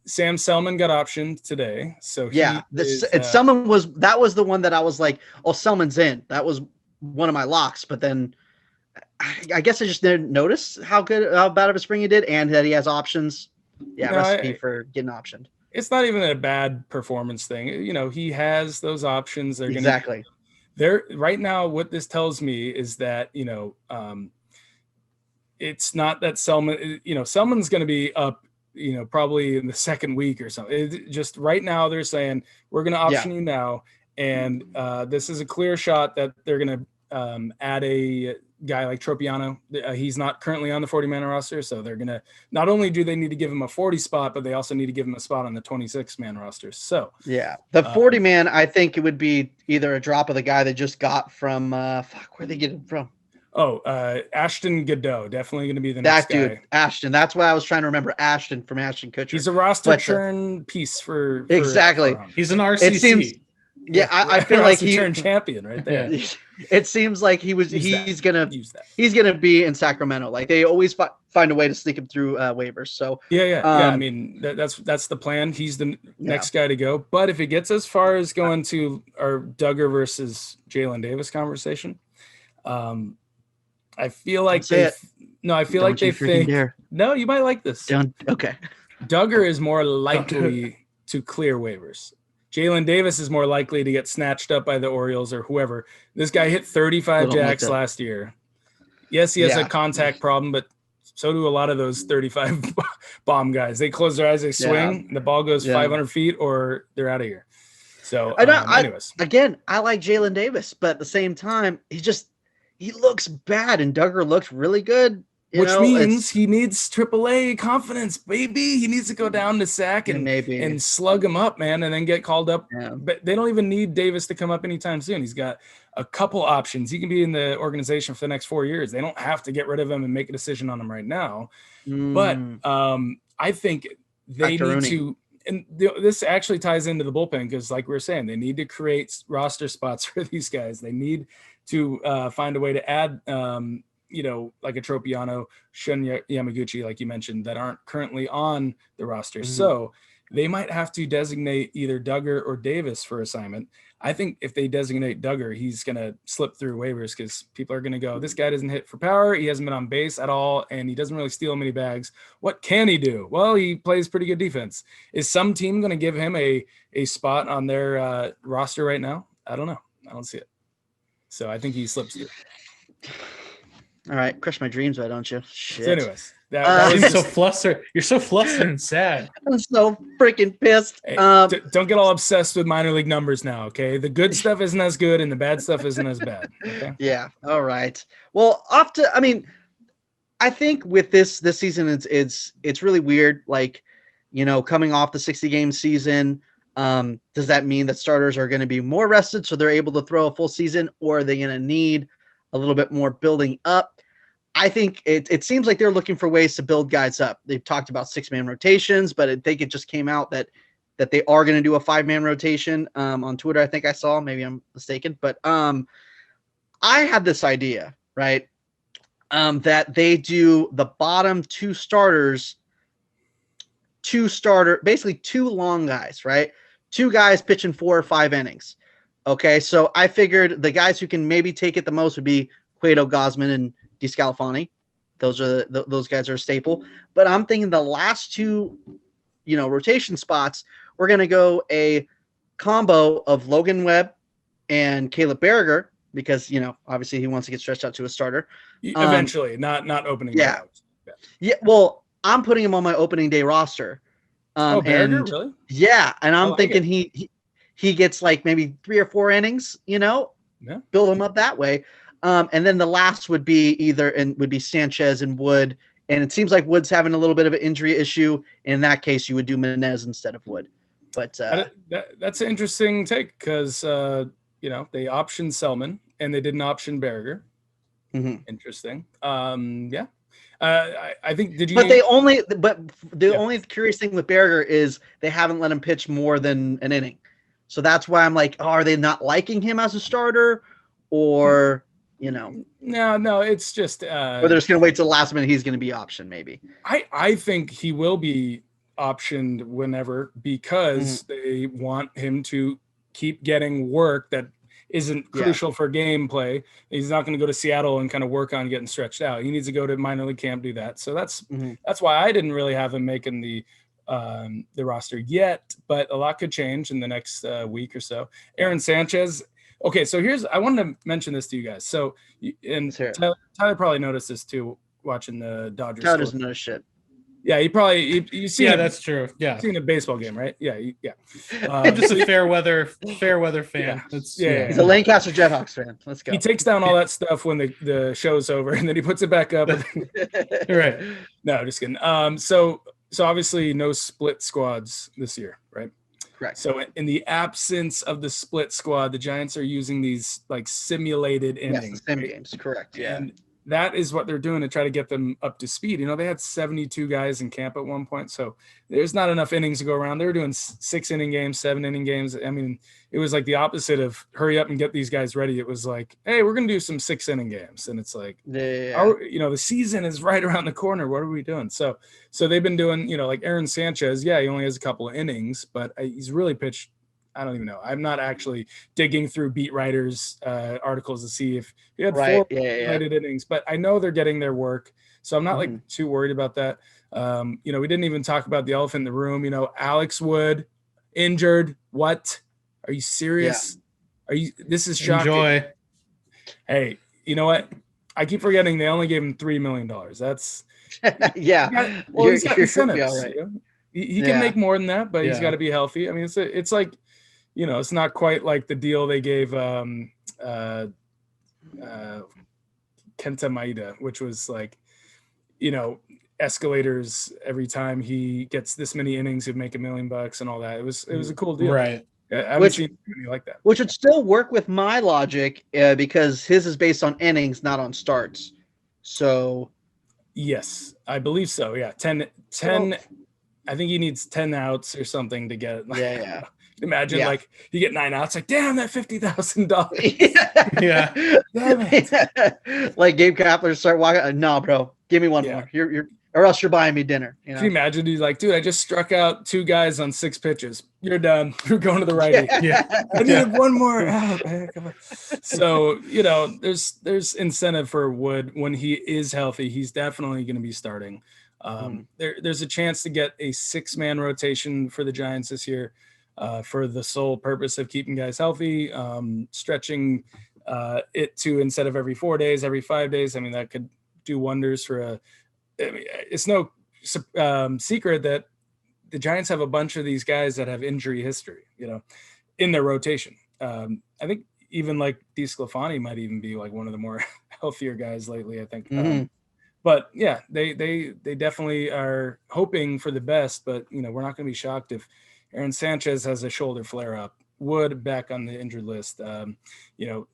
Sam Selman got optioned today. So Selman was the one that I was like, oh, Selman's in. That was one of my locks, but then. I guess I just didn't notice how bad of a spring he did, and that he has options. Yeah, recipe for getting optioned. It's not even a bad performance thing. He has those options. They're exactly. They're right now. What this tells me is that it's not that Selman. Selman's going to be up. Probably in the second week or something. Just right now, they're saying we're going to option you now, and this is a clear shot that they're going to add a guy like Tropiano. He's not currently on the 40-man roster, so they're gonna not only do they need to give him a 40 spot, but they also need to give him a spot on the 26-man roster. So the 40-man, I think it would be either a drop of the guy they just got from where they get him from. Ashton Godot, definitely going to be the next guy. Ashton. That's what I was trying to remember. Ashton from Ashton Kutcher. He's a roster churn piece for exactly. He's an RCC. Yeah, I feel like he turned champion right there. It seems like he's gonna be in Sacramento. Like they always find a way to sneak him through waivers. So yeah. I mean that's the plan. He's the next guy to go. But if it gets as far as going to our Duggar versus Jalen Davis conversation, I feel like they think dare. No, you might like this. Okay. Duggar is more likely to clear waivers. Jalen Davis is more likely to get snatched up by the Orioles or whoever. This guy hit 35 jacks last year. Yes, he has a contact problem, but so do a lot of those 35 bomb guys. They close their eyes, they swing, and the ball goes 500 feet, or they're out of here. So, anyways. Again, I like Jalen Davis, but at the same time, he looks bad, and Duggar looks really good. Which means he needs AAA confidence, baby. He needs to go down to Sac and slug him up, man, and then get called up. Yeah. But they don't even need Davis to come up anytime soon. He's got a couple options. He can be in the organization for the next 4 years. They don't have to get rid of him and make a decision on him right now. But I think they need to – and this actually ties into the bullpen because, like we were saying, they need to create roster spots for these guys. They need to find a way to add like a Tropiano, Shun Yamaguchi, like you mentioned, that aren't currently on the roster. Mm-hmm. So they might have to designate either Duggar or Davis for assignment. I think if they designate Duggar, he's going to slip through waivers because people are going to go, this guy doesn't hit for power. He hasn't been on base at all, and he doesn't really steal many bags. What can he do? Well, he plays pretty good defense. Is some team going to give him a spot on their roster right now? I don't know. I don't see it. So I think he slips through. All right, crush my dreams, why don't you? Shit. So anyways, you're so flustered. You're so flustered and sad. I'm so freaking pissed. Hey, don't get all obsessed with minor league numbers now, okay? The good stuff isn't as good, and the bad stuff isn't as bad. Okay? Yeah. All right. Well, I think with this season, it's really weird. Like, coming off the 60-game season, does that mean that starters are going to be more rested so they're able to throw a full season, or are they going to need a little bit more building up? I think it seems like they're looking for ways to build guys up. They've talked about 6-man rotations, but I think it just came out that they are going to do a 5-man rotation on Twitter. I think I saw, maybe I'm mistaken, but I had this idea, right? That they do the bottom two starters, basically 2 long guys, right? 2 guys pitching 4 or 5 innings. Okay, so I figured the guys who can maybe take it the most would be Cueto, Gosman, and DeScalfani. Those are those guys are a staple. But I'm thinking the last 2, rotation spots, we're going to go a combo of Logan Webb and Caleb Berriger because, obviously he wants to get stretched out to a starter. Eventually, not opening day. Yeah, well, I'm putting him on my opening day roster. Berriger, really? Yeah, and I'm thinking he gets like maybe 3 or 4 innings, build him up that way. And then the last would be Sanchez and Wood. And it seems like Wood's having a little bit of an injury issue. In that case, you would do Menez instead of Wood. But that's an interesting take because, they optioned Selman and they didn't option Berriger. Mm-hmm. Interesting. Yeah. I think the only curious thing with Berriger is they haven't let him pitch more than an inning. So that's why I'm like, are they not liking him as a starter, or No, it's just. Or they're just gonna wait till the last minute. He's gonna be optioned, maybe. I think he will be optioned whenever because they want him to keep getting work that isn't crucial for gameplay. He's not going to go to Seattle and kind of work on getting stretched out. He needs to go to minor league camp, do that. So that's why I didn't really have him making the roster yet, but a lot could change in the next week or so. Aaron Sanchez. Okay, so I wanted to mention this to you guys. So, and Tyler probably noticed this too, watching the Dodgers. Tyler doesn't know shit. Yeah, you see. Yeah, that's true. Yeah, seen a baseball game, right? Yeah. I'm just a fair weather fan. He's a Lancaster Jethawks fan. Let's go. He takes down all that stuff when the show's over, and then he puts it back up. Right. No, just kidding. So obviously no split squads this year, right? Correct. So in the absence of the split squad, the Giants are using these like simulated innings. Yes, the sim games. Correct. Yeah. that is what they're doing to try to get them up to speed. You know, they had 72 guys in camp at one point, so there's not enough innings to go around. They were doing 6-inning games, 7-inning games. I mean, it was like the opposite of hurry up and get these guys ready. It was like, hey, we're going to do some 6-inning games. And it's like, you know, the season is right around the corner. What are we doing? So they've been doing, you know, like Aaron Sanchez. Yeah, he only has a couple of innings, but he's really pitched. I don't even know. I'm not actually digging through beat writers' articles to see if he had 4 innings, but I know they're getting their work. So I'm not like too worried about that. You know, we didn't even talk about the elephant in the room. You know, Alex Wood injured. What? Are you serious? Yeah. This is shocking. Enjoy. Hey, you know what? I keep forgetting they only gave him $3 million. That's he's got incentives. Right. You know? He can make more than that, but he's got to be healthy. I mean, it's like, you know, it's not quite like the deal they gave Kenta Maeda, which was like, you know, escalators every time he gets this many innings, he'd make $1 million and all that. It was a cool deal, right? I haven't seen anything like that. Which would still work with my logic because his is based on innings, not on starts. So, yes, I believe so. Yeah, 10. I think he needs 10 outs or something to get it. Yeah. Imagine like you get 9 outs, like damn that $50,000. Yeah. Damn it. Like Gabe Kapler start walking. No, bro, give me one more. You're or else you're buying me dinner. You know? Can you imagine? He's like, dude, I just struck out 2 guys on 6 pitches. You're done. You're going to the righty. I needed one more out. So, you know, there's incentive for Wood when he is healthy. He's definitely going to be starting. There's a chance to get a 6-man rotation for the Giants this year. For the sole purpose of keeping guys healthy, stretching it to instead of every 4 days, every 5 days. I mean, that could do wonders for it's no secret that the Giants have a bunch of these guys that have injury history, you know, in their rotation. I think even like DeSclafani might even be like one of the more healthier guys lately, I think. But yeah, they definitely are hoping for the best, but you know, we're not going to be shocked if Aaron Sanchez has a shoulder flare up. Wood back on the injured list. You know,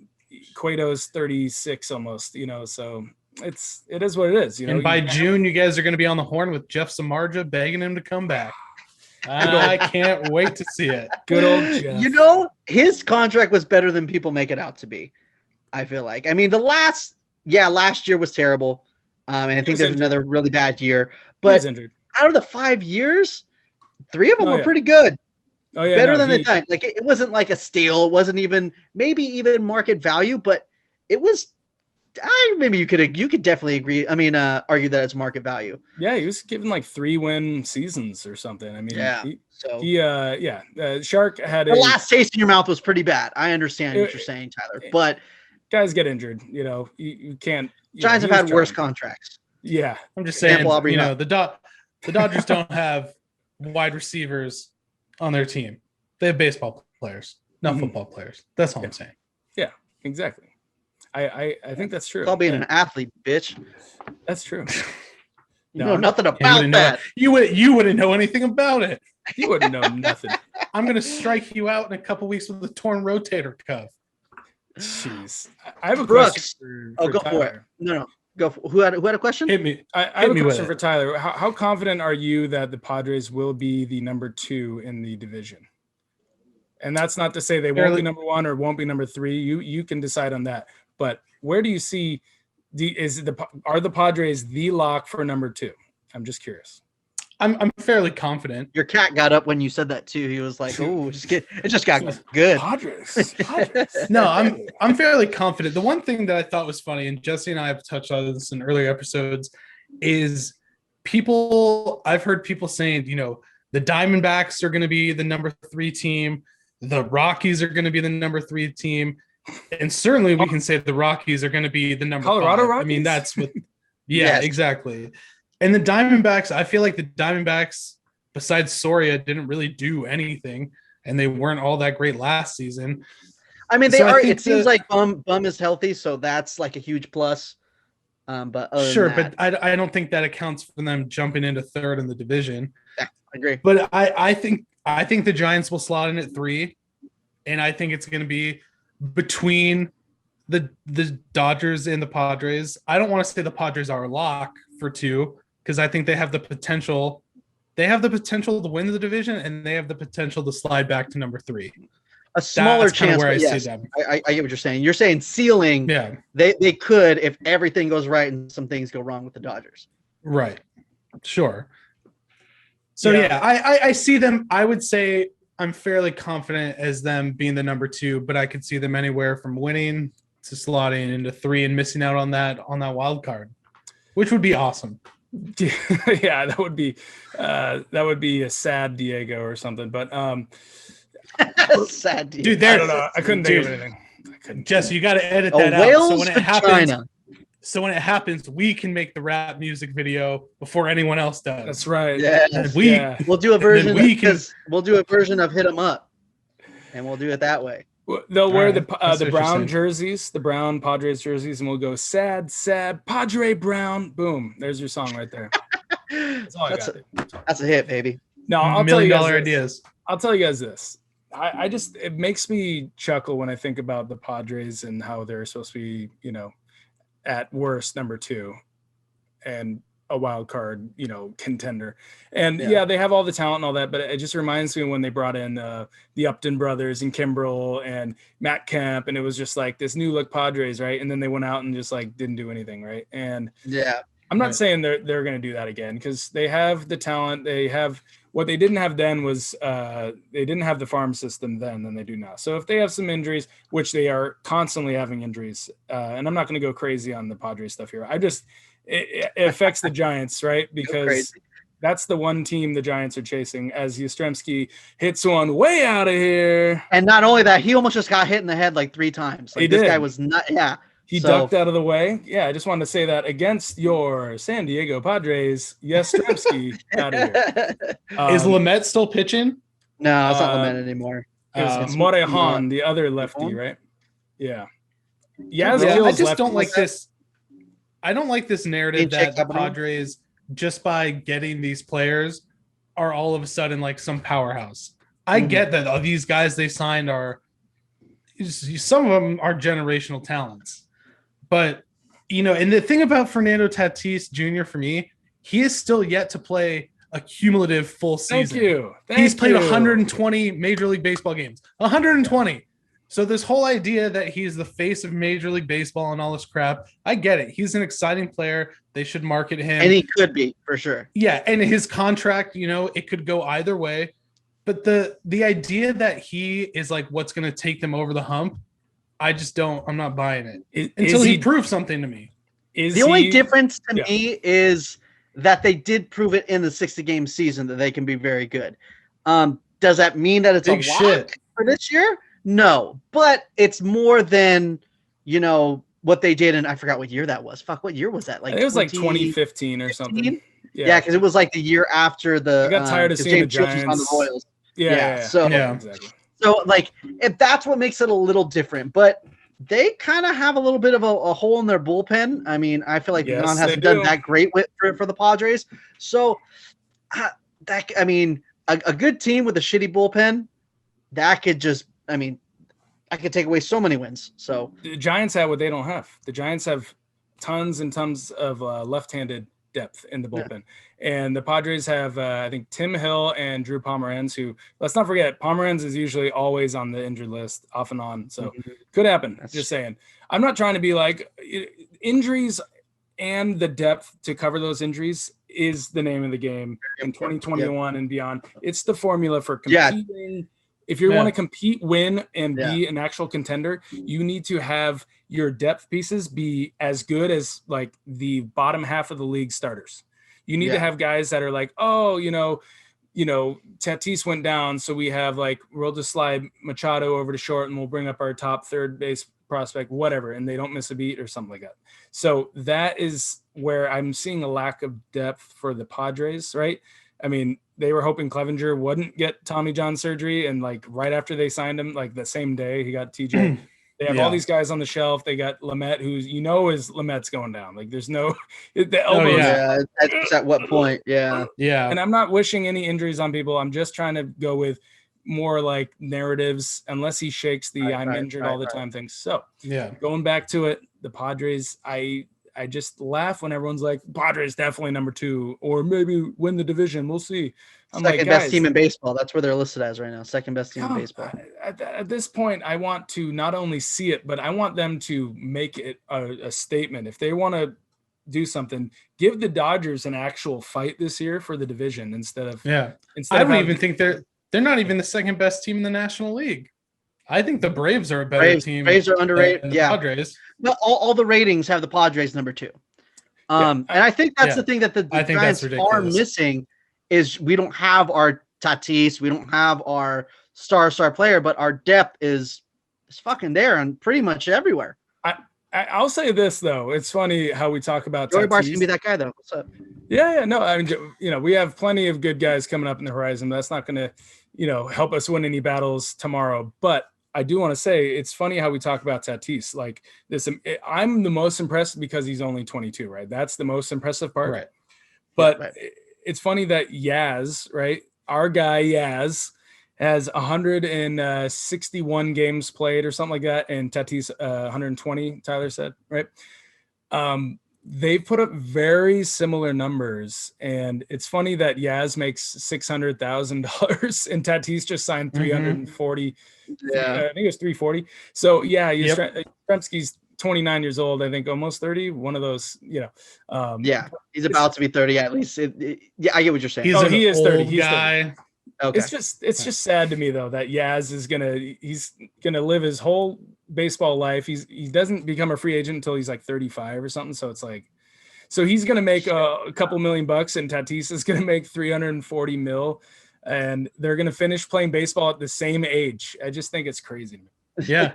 Cueto's 36 almost, you know, so it is what it is. You know, and by June, you guys are going to be on the horn with Jeff Samardzija begging him to come back. I can't wait to see it. Good old Jeff. You know, his contract was better than people make it out to be. I feel like. I mean, last year was terrible. And I think there's another really bad year. But out of the 5 years, 3 of them were pretty good. Oh yeah, better than the time. Like it wasn't like a steal. It wasn't even maybe market value, but it was. Maybe you could definitely agree. I mean, argue that it's market value. Yeah, he was given like 3-win seasons or something. I mean, Shark had the last taste in your mouth was pretty bad. I understand what you're saying, Tyler, but guys get injured. You know, you can't. Giants have had worse contracts. Yeah, I'm just saying. You know, the Dodgers don't have wide receivers on their team. They have baseball players, not football players. That's all I'm saying. Yeah, exactly. I think that's true. It's all being an athlete, bitch. That's true. You know nothing about that. You wouldn't know anything about it. You wouldn't know nothing. I'm gonna strike you out in a couple weeks with a torn rotator cuff. Jeez, I have a question. Go for it. No. Go. Who had a question? Hit me. I have a question for Tyler. How confident are you that the Padres will be the number 2 in the division? And that's not to say they won't be number 1 or won't be number 3. You can decide on that. But where do you see are the Padres the lock for number 2? I'm just curious. I'm fairly confident. Your cat got up when you said that too. He was like, "Oh, it just got good." Padres. No, I'm fairly confident. The one thing that I thought was funny, and Jesse and I have touched on this in earlier episodes, is I've heard people saying, you know, the Diamondbacks are going to be the number 3 team, the Rockies are going to be the number 3 team, and certainly we can say the Rockies are going to be the number Colorado 5. Rockies? I mean, that's what. Yeah, exactly. And the Diamondbacks, I feel like the Diamondbacks, besides Soria, didn't really do anything, and they weren't all that great last season. I mean, they are. It seems like Bum is healthy, so that's like a huge plus. But but I don't think that accounts for them jumping into 3rd in the division. Yeah, I agree. But I think the Giants will slot in at 3, and I think it's going to be between the Dodgers and the Padres. I don't want to say the Padres are a lock for 2 because I think they have the potential. They have the potential to win the division, and they have the potential to slide back to number 3. A smaller That's kind of chance, where but I yes, see them. I get what you're saying. You're saying ceiling. Yeah, They could if everything goes right and some things go wrong with the Dodgers. right. Sure. So yeah, I see them. I would say I'm fairly confident as them being the number 2, but I could see them anywhere from winning to slotting into 3 and missing out on that wild card, which would be awesome. Yeah, that would be a sad Diego or something. But sad dude. I don't know. I couldn't think of anything. Jesse, you got to edit that out. Wales So when it happens, China. So when it happens, we can make the rap music video before anyone else does. That's right. Yes. Yeah. We'll do a version. We'll do a version of "Hit 'Em Up," and we'll do it that way. They'll wear the what brown jerseys, the brown Padres jerseys, and we'll go sad, Padre Brown. Boom. There's your song right there. That's all That's a hit, baby. No, $1 million ideas. I'll tell you guys this. I just, it makes me chuckle when I think about the Padres and how they're supposed to be, at worst number 2 and a wild card, contender. And yeah, they have all the talent and all that, but it just reminds me when they brought in the Upton brothers and Kimbrel and Matt Kemp, and it was just like this new look Padres, right? And then they went out and just like didn't do anything, right? And yeah, I'm not saying they're going to do that again, because they have the talent. They have what they didn't have then was they didn't have the farm system then than they do now. So if they have some injuries, which they are constantly having injuries, and I'm not going to go crazy on the Padres stuff here. It affects the Giants, right? Because that's the one team the Giants are chasing, as Yastrzemski hits one way out of here. And not only that, he almost just got hit in the head like 3 times. Like, this guy was not. Yeah. He ducked out of the way. Yeah, I just wanted to say that against your San Diego Padres, Yastrzemski out of here. Is Lamet still pitching? No, it's not Lamet anymore. It's Morejon, the other lefty, right? Yeah. Yeah, I just don't like this. I don't like this narrative that the Padres, just by getting these players, are all of a sudden like some powerhouse. I get that these guys they signed are, some of them are generational talents. But, and the thing about Fernando Tatis Jr. for me, he is still yet to play a cumulative full season. He's played 120 Major League Baseball games. 120. So this whole idea that he's the face of Major League Baseball and all this crap, I get it. He's an exciting player. They should market him. And he could be, for sure. Yeah, and his contract, it could go either way. But the idea that he is like what's going to take them over the hump, I'm not buying it until he proves something to me. The only difference to me is that they did prove it in the 60-game season that they can be very good. Does that mean that it's big a lock for this year? No, but it's more than, what they did. And I forgot what year that was. Fuck, what year was that? Like, it was like 2015 or something. Yeah, because it was like the year after I got tired of seeing the Giants on the Royals. Yeah. So, exactly. So, like, if that's what makes it a little different, but they kind of have a little bit of a hole in their bullpen. I mean, I feel like Yon hasn't done that great for the Padres. So, a good team with a shitty bullpen, that could just, I could take away so many wins. So the Giants have what they don't have. The Giants have tons and tons of left-handed depth in the bullpen. And the Padres have, I think, Tim Hill and Drew Pomeranz, who, let's not forget, Pomeranz is usually always on the injured list, off and on. So could happen. Just saying. I'm not trying to be like, injuries and the depth to cover those injuries is the name of the game in 2021 and beyond. It's the formula for competing. If you want to compete, win, and be an actual contender, you need to have your depth pieces be as good as like the bottom half of the league starters. You need to have guys that are like, Tatis went down, so we have like, we'll just slide Machado over to short and we'll bring up our top third base prospect, whatever, and they don't miss a beat or something like that. So that is where I'm seeing a lack of depth for the Padres, right? I mean, they were hoping Clevenger wouldn't get Tommy John surgery, and like right after they signed him, like the same day he got TJ. They have all these guys on the shelf. They got Lamet, who's Lamet's going down. Like there's no the elbows. That's at what point? Yeah. And I'm not wishing any injuries on people. I'm just trying to go with more like narratives unless he shakes the I'm injured all the time thing. So going back to it, the Padres, I just laugh when everyone's like, Padres definitely number 2, or maybe win the division. We'll see. I'm second like, best team in baseball. That's where they're listed as right now. Second best team in baseball. At this point, I want to not only see it, but I want them to make it a statement. If they want to do something, give the Dodgers an actual fight this year for the division instead of I don't even think they're not even the second best team in the National League. I think the Braves are a better team. Braves are underrated. Than the Padres. Well, all the ratings have the Padres number 2. And I think that's the thing that the Giants are missing is we don't have our Tatis, we don't have our star player, but our depth is fucking there and pretty much everywhere. I'll say this though, it's funny how we talk about Joey Bart's gonna be that guy though. What's up? No, I mean, we have plenty of good guys coming up in the horizon. That's not gonna, help us win any battles tomorrow. But I do want to say it's funny how we talk about Tatis like this. I'm the most impressed because he's only 22, right? That's the most impressive part. Right. But it's funny that Yaz, right? Our guy Yaz has 161 games played or something like that, and Tatis 120. Tyler said, right? They put up very similar numbers, and it's funny that Yaz makes $600,000 and Tatis just signed 340. I think it was 340. So Yastrzemski's 29 years old, I think almost 30. One of those, he's about to be 30 at least. I get what you're saying. He is 30. He's guy. 30. Okay. It's just sad to me though that Yaz is he's gonna live his whole baseball life. He doesn't become a free agent until he's like 35 or something. So it's like, so he's gonna make a couple $1 million, and Tatis is gonna make 340 mil, and they're gonna finish playing baseball at the same age. I just think it's crazy. Yeah.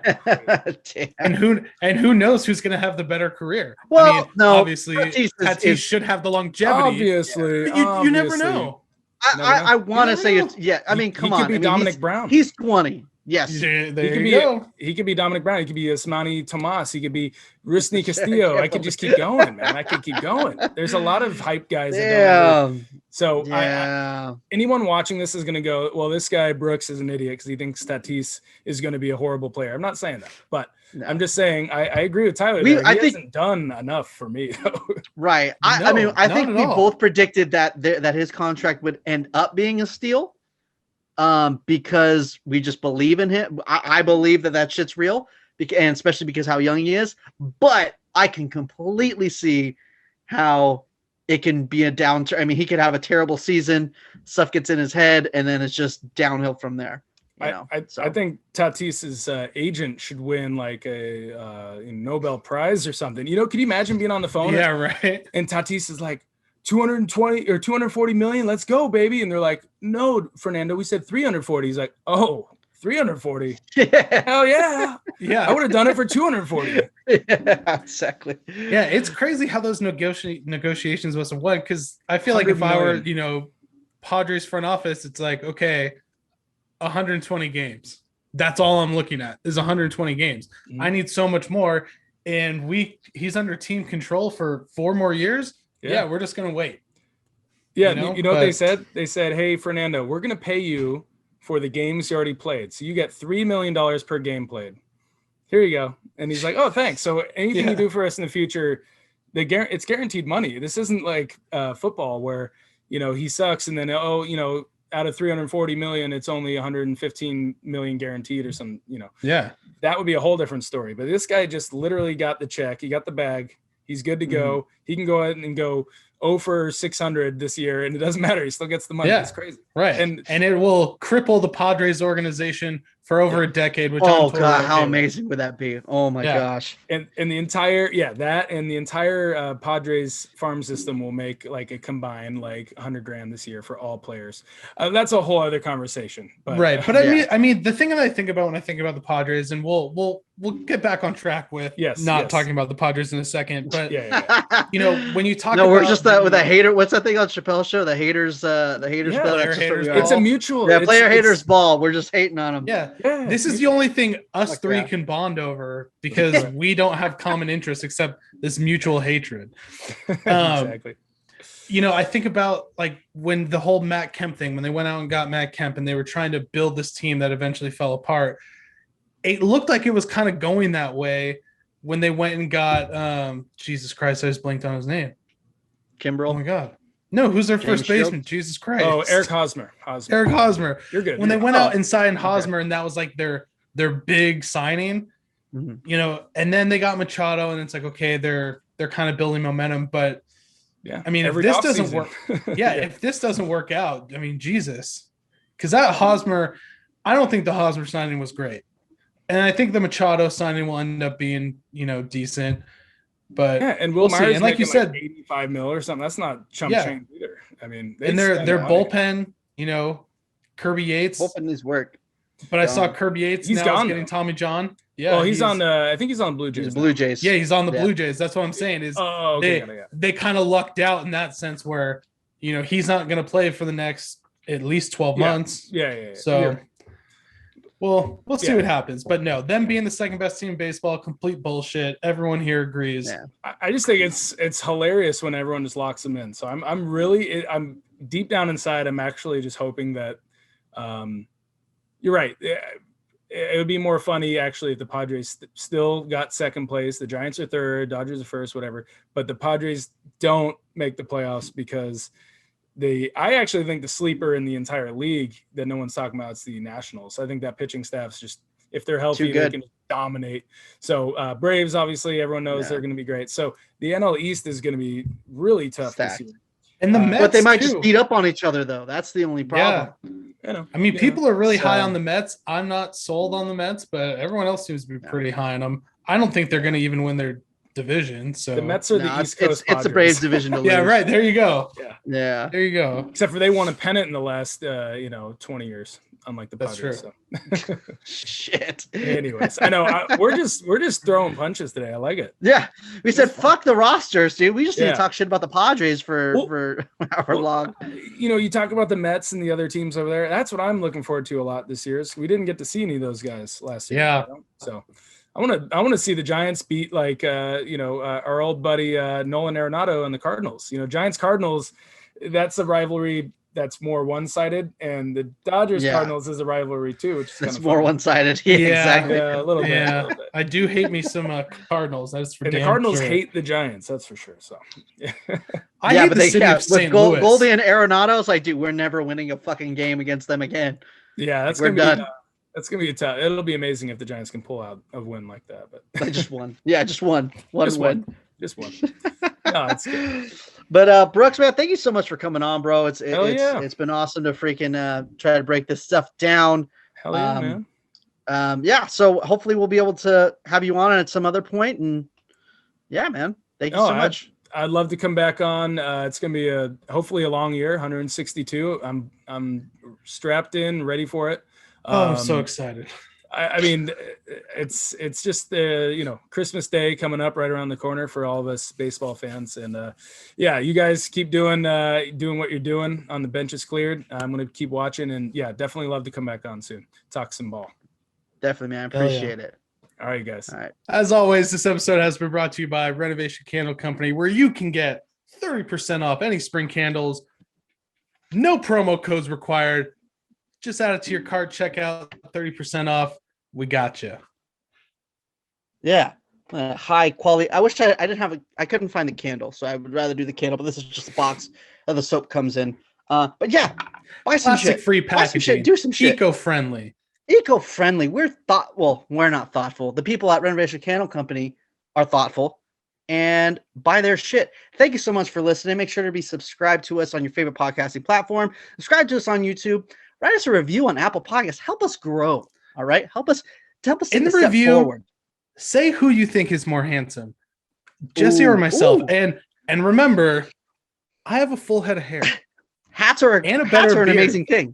and who knows who's gonna have the better career? Well, obviously Tatis should have the longevity. Obviously, you never know. I want to say it's I mean, come on. He could be Dominic Brown. He's 20. Yes. He could be Dominic Brown. He could be Yasmani Tomas. He could be Rusney Castillo. I could just keep going, man. I could keep going. There's a lot of hype guys. So anyone watching this is going to go, well, this guy Brooks is an idiot because he thinks Tatis is going to be a horrible player. I'm not saying that, but I'm just saying I agree with Tyler. He hasn't done enough for me, though. Right. I think we both predicted that his contract would end up being a steal. Because we just believe in him. I believe that shit's real, and especially because how young he is. But I can completely see how it can be a downturn. I mean, he could have a terrible season, stuff gets in his head, and then it's just downhill from there. I think Tatis's agent should win like a Nobel Prize or something. Can you imagine being on the phone? Yeah, right. And Tatis is like, 220 or 240 million, let's go, baby. And they're like, no, Fernando, we said 340. He's like, oh, 340. Hell yeah. I would have done it for 240. Exactly. Yeah, it's crazy how those negotiations must have won, because I feel like if I were, Padres front office, it's like, okay, 120 games. That's all I'm looking at is 120 games. I need so much more. And he's under team control for 4 more years. Yeah, we're just going to wait. Yeah, you know what they said? They said, hey, Fernando, we're going to pay you for the games you already played. So you get $3 million per game played. Here you go. And he's like, oh, thanks. So anything you do for us in the future, it's guaranteed money. This isn't like football where, he sucks and then, out of 340 million, it's only 115 million guaranteed or some, that would be a whole different story. But this guy just literally got the check. He got the bag. He's good to go. He can go ahead and go 0 for 600 this year, and it doesn't matter. He still gets the money. It's crazy. Right. And it will cripple the Padres organization for over a decade. Which how amazing would that be? Oh my gosh. And the entire Padres farm system will make like a combined like $100,000 this year for all players. That's a whole other conversation. But, But I mean, the thing that I think about when I think about the Padres, and we'll get back on track with talking about the Padres in a second. But when you talk, we're just with a hater. What's that thing on Chappelle's show? The haters ball. It's a mutual. Yeah, player haters ball. We're just hating on them. Yeah. This is the only thing us three can bond over because we don't have common interests except this mutual hatred. Exactly. I think about like when the whole Matt Kemp thing, when they went out and got Matt Kemp and they were trying to build this team that eventually fell apart. It looked like it was kind of going that way when they went and got Jesus Christ, I just blanked on his name. Kimbrel. Oh my God. No, who's their James first baseman? Shields? Jesus Christ. Oh, Eric Hosmer. Eric Hosmer. You're good. When they went out and signed okay. Hosmer, and that was like their big signing, and then they got Machado, and it's like, okay, they're kind of building momentum. But yeah, I mean, if this doesn't work, if this doesn't work out, I mean, Jesus. Because that Hosmer, I don't think the Hosmer signing was great. And I think the Machado signing will end up being, Yeah, decent. But and Will Myers, and like you said, $85 million or something. That's not chump change either. I mean, and their bullpen, Kirby Yates. Bullpen needs work. But I saw Kirby Yates. He's now gone, getting Tommy John. Yeah. Well, he's on the. I think he's on Blue Jays. He's Blue Jays. Yeah, he's on the Blue Jays. That's what I'm saying. Is they kind of lucked out in that sense where he's not going to play for the next at least 12 months. Yeah. So. Well, we'll see what happens. But no, them being the second best team in baseball, complete bullshit. Everyone here agrees. Yeah. I just think it's hilarious when everyone just locks them in. So I'm deep down inside, I'm actually just hoping that you're right. It would be more funny actually if the Padres still got second place. The Giants are third, Dodgers are first, whatever. But the Padres don't make the playoffs because I actually think the sleeper in the entire league that no one's talking about is the Nationals. I think that pitching staff's just, if they're healthy, they can dominate. So Braves, obviously, everyone knows they're going to be great. So the NL East is going to be really tough this year. And the Mets, but they might just beat up on each other, though. That's the only problem. Yeah. I mean, people are really high on the Mets. I'm not sold on the Mets, but everyone else seems to be pretty high on them. I don't think they're going to even win their division. So the Mets are the East Coast. It's the Braves division to lose. Yeah, right. There you go. Yeah. There you go. Except for they won a pennant in the last 20 years, unlike the Padres. That's true. So. Shit. Anyways, I know we're just throwing punches today. I like it. Yeah, we said fuck the rosters, dude. We just need to talk shit about the Padres for however long. You talk about the Mets and the other tems over there. That's what I'm looking forward to a lot this year. We didn't get to see any of those guys last year. Yeah. So. I want to see the Giants beat our old buddy Nolan Arenado and the Cardinals. Giants Cardinals, that's a rivalry that's more one-sided, and the Dodgers Cardinals is a rivalry too, which is kind of more one-sided. Yeah, exactly. Yeah, a little bit. I do hate me some Cardinals. That's for and the Cardinals hate the Giants. That's for sure. So I hate the city of St. Louis. Goldie and Arenado, it's like, dude, we're never winning a fucking game against them again. Yeah, that's we're done. That's gonna be tough. It'll be amazing if the Giants can pull out a win like that. But just one. Yeah, just one. Just one. No, it's good. But Brooks, man, thank you so much for coming on, bro. It's been awesome to freaking try to break this stuff down. Hell yeah, man. So hopefully we'll be able to have you on at some other point. And yeah, man, thank you so much. I'd love to come back on. It's gonna be hopefully a long year, 162. I'm strapped in, ready for it. I'm so excited. I mean, it's just Christmas Day coming up right around the corner for all of us baseball fans, and you guys keep doing what you're doing on the Bench is Cleared. I'm gonna keep watching, and definitely love to come back on soon. Talk some ball. Definitely, man. Appreciate it. All right, guys. All right. As always, this episode has been brought to you by Renovation Candle Company, where you can get 30% off any spring candles. No promo codes required. Just add it to your cart, check out 30% off. We got you. Yeah. High quality. I wish I didn't have I couldn't find the candle, so I would rather do the candle, but this is just a box that the soap comes in. But yeah, buy some shit. Free packaging. Shit. Do some shit. Eco-friendly. We're not thoughtful. The people at Renovation Candle Company are thoughtful and buy their shit. Thank you so much for listening. Make sure to be subscribed to us on your favorite podcasting platform. Subscribe to us on YouTube. Write us a review on Apple Podcasts. Help us grow. All right. Help us in the review. Forward. Say who you think is more handsome, Jesse or myself. And remember, I have a full head of hair. Hats are an amazing thing.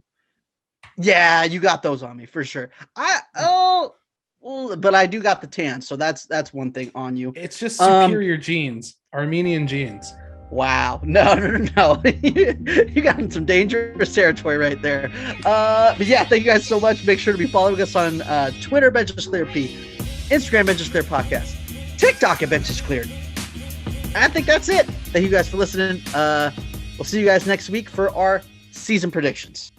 Yeah, you got those on me for sure. But I do got the tan, so that's one thing on you. It's just superior genes, Armenian genes. Wow. No. You got in some dangerous territory right there. But yeah, thank you guys so much. Make sure to be following us on Twitter, Bench is Clear P, Instagram, Bench is Clear Podcast, TikTok at Bench is Cleared. I think that's it. Thank you guys for listening. We'll see you guys next week for our season predictions.